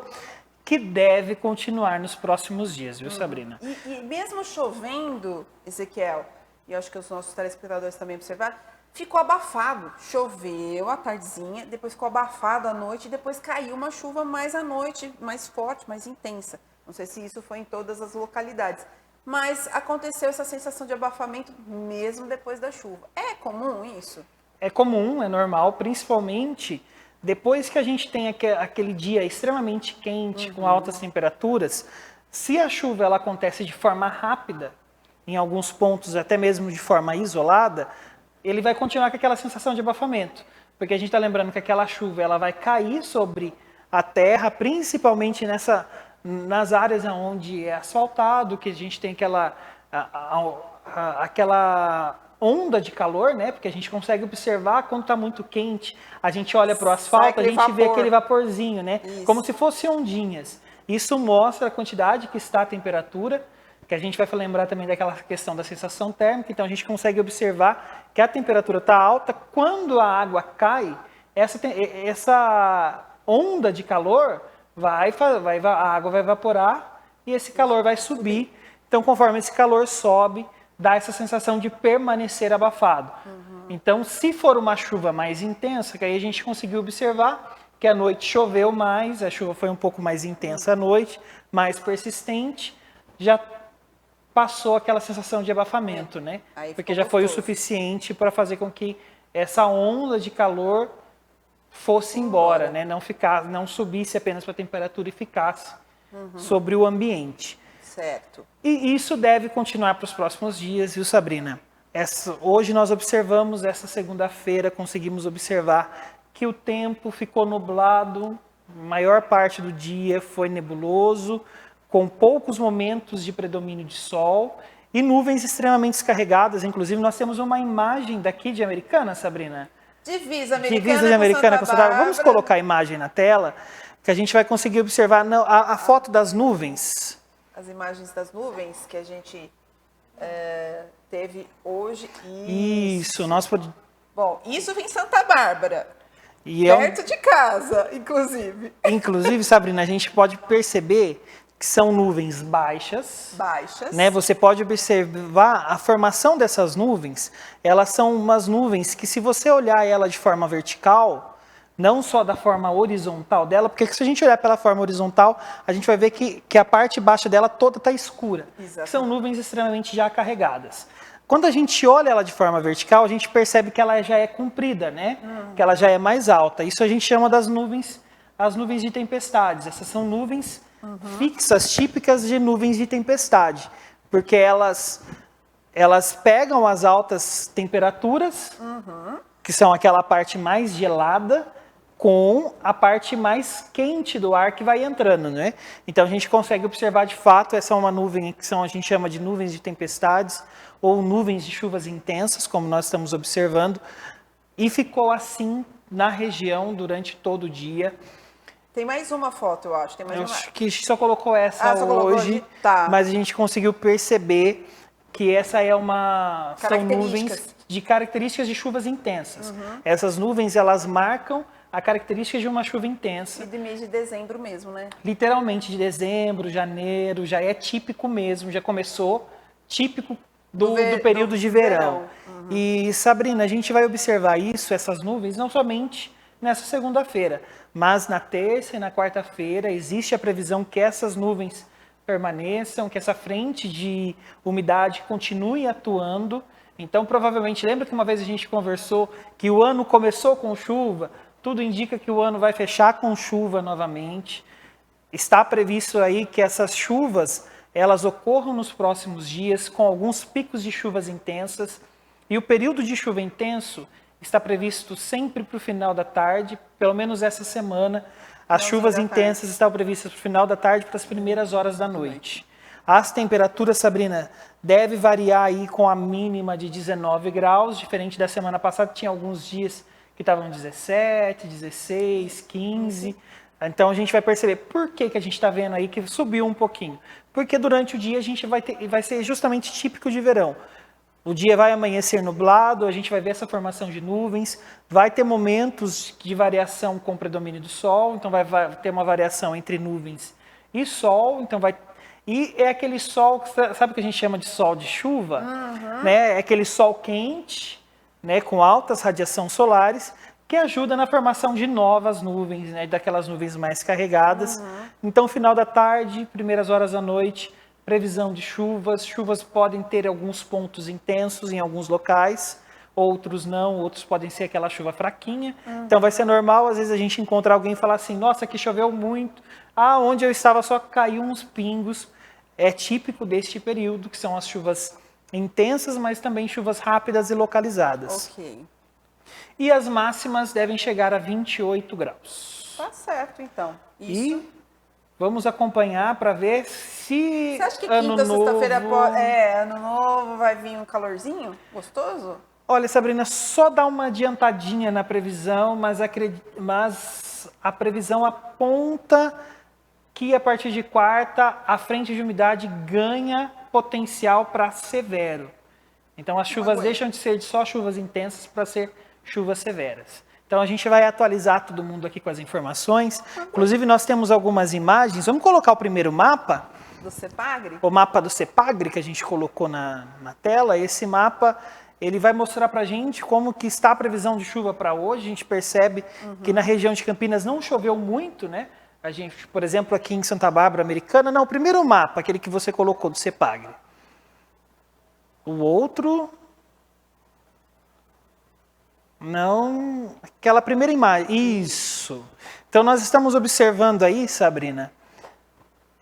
que deve continuar nos próximos dias, viu, Sabrina? E mesmo chovendo, Ezequiel, e eu acho que os nossos telespectadores também observaram, ficou abafado. Choveu à tardezinha, depois ficou abafado à noite e depois caiu uma chuva mais à noite, mais forte, mais intensa. Não sei se isso foi em todas as localidades. Mas aconteceu essa sensação de abafamento mesmo depois da chuva. É comum isso? É comum, é normal, principalmente depois que a gente tem aquele dia extremamente quente, com altas temperaturas. Se a chuva ela acontece de forma rápida, em alguns pontos até mesmo de forma isolada, ele vai continuar com aquela sensação de abafamento. Porque a gente está lembrando que aquela chuva ela vai cair sobre a terra, principalmente nas áreas onde é asfaltado, que a gente tem aquela onda de calor, né? Porque a gente consegue observar quando está muito quente. A gente olha para o asfalto, a gente vê aquele vaporzinho, né? Isso. Como se fossem ondinhas. Isso mostra a quantidade que está a temperatura, que a gente vai lembrar também daquela questão da sensação térmica. Então a gente consegue observar que a temperatura está alta. Quando a água cai, essa onda de calor a água vai evaporar e esse calor vai subir. Então, conforme esse calor sobe, dá essa sensação de permanecer abafado. Então, se for uma chuva mais intensa, que aí a gente conseguiu observar que à noite choveu mais, a chuva foi um pouco mais intensa à noite, mais persistente, já passou aquela sensação de abafamento, né? Porque já foi o suficiente para fazer com que essa onda de calor fosse embora, né? Não subisse apenas para a temperatura e ficasse sobre o ambiente. Certo. E isso deve continuar para os próximos dias, viu, Sabrina? Hoje nós observamos, essa segunda-feira, conseguimos observar que o tempo ficou nublado, a maior parte do dia foi nebuloso, com poucos momentos de predomínio de sol e nuvens extremamente descarregadas. Inclusive, nós temos uma imagem daqui de Americana, Sabrina. Divisa de Americana com Santa Bárbara. Vamos colocar a imagem na tela, que a gente vai conseguir observar a foto das nuvens. As imagens das nuvens que a gente teve hoje. Isso. Bom, isso em Santa Bárbara, perto de casa, inclusive. Inclusive, Sabrina, a gente pode perceber que são nuvens baixas. Né? Você pode observar a formação dessas nuvens. Elas são umas nuvens que, se você olhar ela de forma vertical, não só da forma horizontal dela, porque se a gente olhar pela forma horizontal, a gente vai ver que a parte baixa dela toda está escura. São nuvens extremamente já carregadas. Quando a gente olha ela de forma vertical, a gente percebe que ela já é comprida, né? Que ela já é mais alta. Isso a gente chama das nuvens, as nuvens de tempestades. Essas são nuvens fixas, típicas de nuvens de tempestade, porque elas pegam as altas temperaturas, que são aquela parte mais gelada, com a parte mais quente do ar que vai entrando, né? Então a gente consegue observar de fato, essa é uma nuvem que a gente chama de nuvens de tempestades, ou nuvens de chuvas intensas, como nós estamos observando, e ficou assim na região durante todo o dia. Tem mais uma foto, eu acho. Tem mais Eu uma. acho que a gente só colocou essa só colocou hoje, tá. mas a gente conseguiu perceber que essa é são nuvens de características de chuvas intensas. Uhum. Essas nuvens, elas marcam a característica de uma chuva intensa. E de mês de dezembro mesmo, né? Literalmente de dezembro, janeiro, já é típico mesmo, já começou típico do período de verão. Uhum. E Sabrina, a gente vai observar isso, essas nuvens, não somente nessa segunda-feira, mas na terça e na quarta-feira existe a previsão que essas nuvens permaneçam, que essa frente de umidade continue atuando. Então, provavelmente, lembra que uma vez a gente conversou que o ano começou com chuva? Tudo indica que o ano vai fechar com chuva novamente. Está previsto aí que essas chuvas, elas ocorram nos próximos dias, com alguns picos de chuvas intensas. E o período de chuva intenso está previsto sempre para o final da tarde, pelo menos essa semana. As chuvas intensas estão previstas para o final da tarde, para as primeiras horas da noite. As temperaturas, Sabrina, deve variar aí com a mínima de 19 graus, diferente da semana passada, tinha alguns dias que estavam 17, 16, 15. Então a gente vai perceber por que a gente está vendo aí que subiu um pouquinho. Porque durante o dia a gente vai ser justamente típico de verão. O dia vai amanhecer nublado, a gente vai ver essa formação de nuvens, vai ter momentos de variação com predomínio do sol, então vai ter uma variação entre nuvens e sol, e é aquele sol, sabe o que a gente chama de sol de chuva? Uhum. Né? É aquele sol quente, né, com altas radiações solares, que ajuda na formação de novas nuvens, né, daquelas nuvens mais carregadas. Uhum. Então, final da tarde, primeiras horas da noite, previsão de chuvas. Chuvas podem ter alguns pontos intensos em alguns locais, outros não, outros podem ser aquela chuva fraquinha. Uhum. Então vai ser normal, às vezes a gente encontrar alguém e falar assim, nossa, aqui choveu muito. Ah, onde eu estava só caiu uns pingos. É típico deste período, que são as chuvas intensas, mas também chuvas rápidas e localizadas. Ok. E as máximas devem chegar a 28 graus. Tá certo, então. Isso. E vamos acompanhar para ver se Você acha que ano quinta, novo... sexta-feira, ano novo, vai vir um calorzinho gostoso? Olha, Sabrina, só dá uma adiantadinha na previsão, mas a previsão aponta que a partir de quarta, a frente de umidade ganha potencial para severo. Então as chuvas deixam de ser só chuvas intensas para ser chuvas severas. Então a gente vai atualizar todo mundo aqui com as informações. Inclusive nós temos algumas imagens. Vamos colocar o primeiro mapa. Do CEPAGRE? O mapa do CEPAGRE que a gente colocou na tela. Esse mapa ele vai mostrar para a gente como que está a previsão de chuva para hoje. A gente percebe que na região de Campinas não choveu muito, né? A gente, por exemplo, aqui em Santa Bárbara, Americana, não, o primeiro mapa, aquele que você colocou do CEPAGRE. O outro... Não, aquela primeira imagem, isso. Então nós estamos observando aí, Sabrina,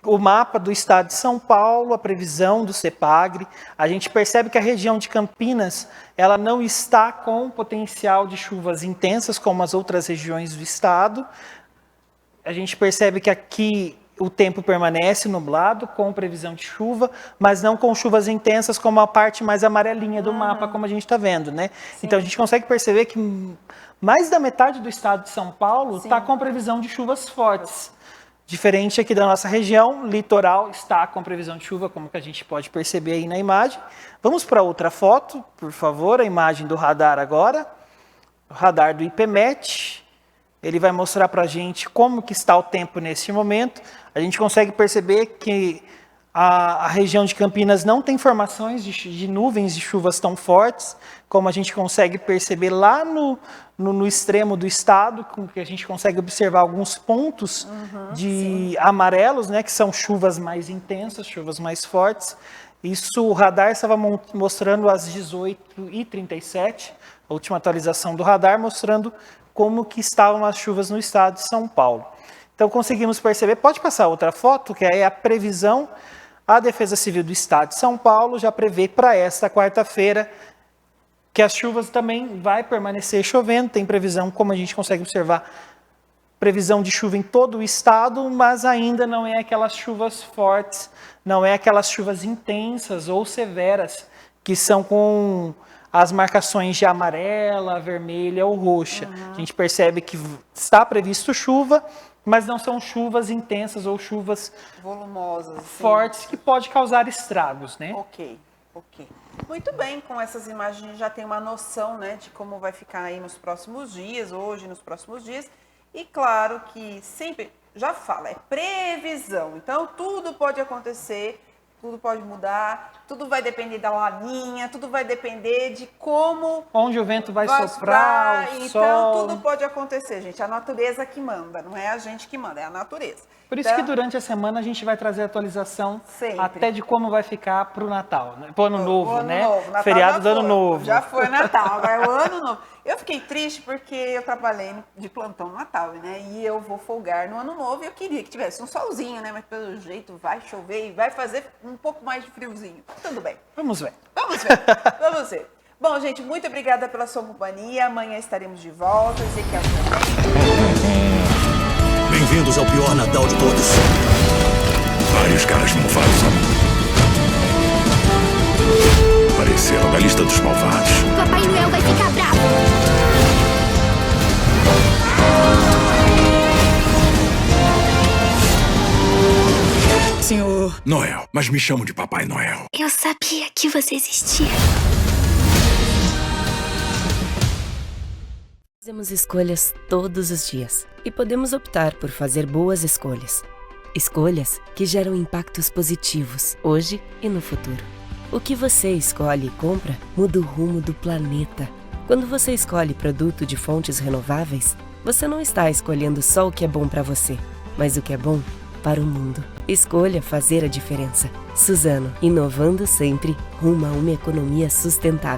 o mapa do estado de São Paulo, a previsão do CEPAGRE. A gente percebe que a região de Campinas, ela não está com potencial de chuvas intensas como as outras regiões do estado. A gente percebe que aqui o tempo permanece nublado, com previsão de chuva, mas não com chuvas intensas como a parte mais amarelinha do mapa, como a gente está vendo, né? Sim. Então a gente consegue perceber que mais da metade do estado de São Paulo está com previsão de chuvas fortes. Diferente aqui da nossa região, litoral está com previsão de chuva, como que a gente pode perceber aí na imagem. Vamos para outra foto, por favor, a imagem do radar agora. O radar do IPMET. Ele vai mostrar para a gente como que está o tempo neste momento. A gente consegue perceber que a região de Campinas não tem formações de nuvens de chuvas tão fortes, como a gente consegue perceber lá no extremo do estado, com que a gente consegue observar alguns pontos de amarelos, né, que são chuvas mais intensas, chuvas mais fortes. Isso o radar estava mostrando às 18h37, a última atualização do radar, mostrando como que estavam as chuvas no estado de São Paulo. Então conseguimos perceber, pode passar outra foto, que é a previsão. A Defesa Civil do Estado de São Paulo já prevê para esta quarta-feira que as chuvas também vai permanecer chovendo, tem previsão, como a gente consegue observar, previsão de chuva em todo o estado, mas ainda não é aquelas chuvas fortes, não é aquelas chuvas intensas ou severas, que são com as marcações de amarela, vermelha ou roxa. A gente percebe que está previsto chuva, mas não são chuvas intensas ou chuvas volumosas, sim, fortes que pode causar estragos, né? Ok. Muito bem, com essas imagens a gente já tem uma noção, né, de como vai ficar aí nos próximos dias, hoje, nos próximos dias. E claro que sempre, já fala, é previsão, então tudo pode acontecer, tudo pode mudar, tudo vai depender da laninha, tudo vai depender de como... Onde o vento vai soprar, o sol... Então tudo pode acontecer, gente, a natureza que manda, não é a gente que manda, é a natureza. Por isso que durante a semana a gente vai trazer atualização até de como vai ficar para o Natal, né? Para o Ano Novo, né? Natal feriado do Ano Novo. Já foi Natal, agora é o Ano Novo. Eu fiquei triste porque eu trabalhei de plantão no Natal, né? E eu vou folgar no Ano Novo e eu queria que tivesse um solzinho, né? Mas pelo jeito vai chover e vai fazer um pouco mais de friozinho. Tudo bem. Vamos ver. Vamos ver. Bom, gente, muito obrigada pela sua companhia. Amanhã estaremos de volta. Ezequiel também. Bem-vindos ao pior Natal de todos. Vários caras malvados apareceram da lista dos malvados. Papai Noel vai ficar bravo. Senhor Noel, mas me chamam de Papai Noel. Eu sabia que você existia. Fazemos escolhas todos os dias e podemos optar por fazer boas escolhas. Escolhas que geram impactos positivos hoje e no futuro. O que você escolhe e compra muda o rumo do planeta. Quando você escolhe produto de fontes renováveis, você não está escolhendo só o que é bom para você, mas o que é bom para o mundo. Escolha fazer a diferença. Suzano, inovando sempre rumo a uma economia sustentável.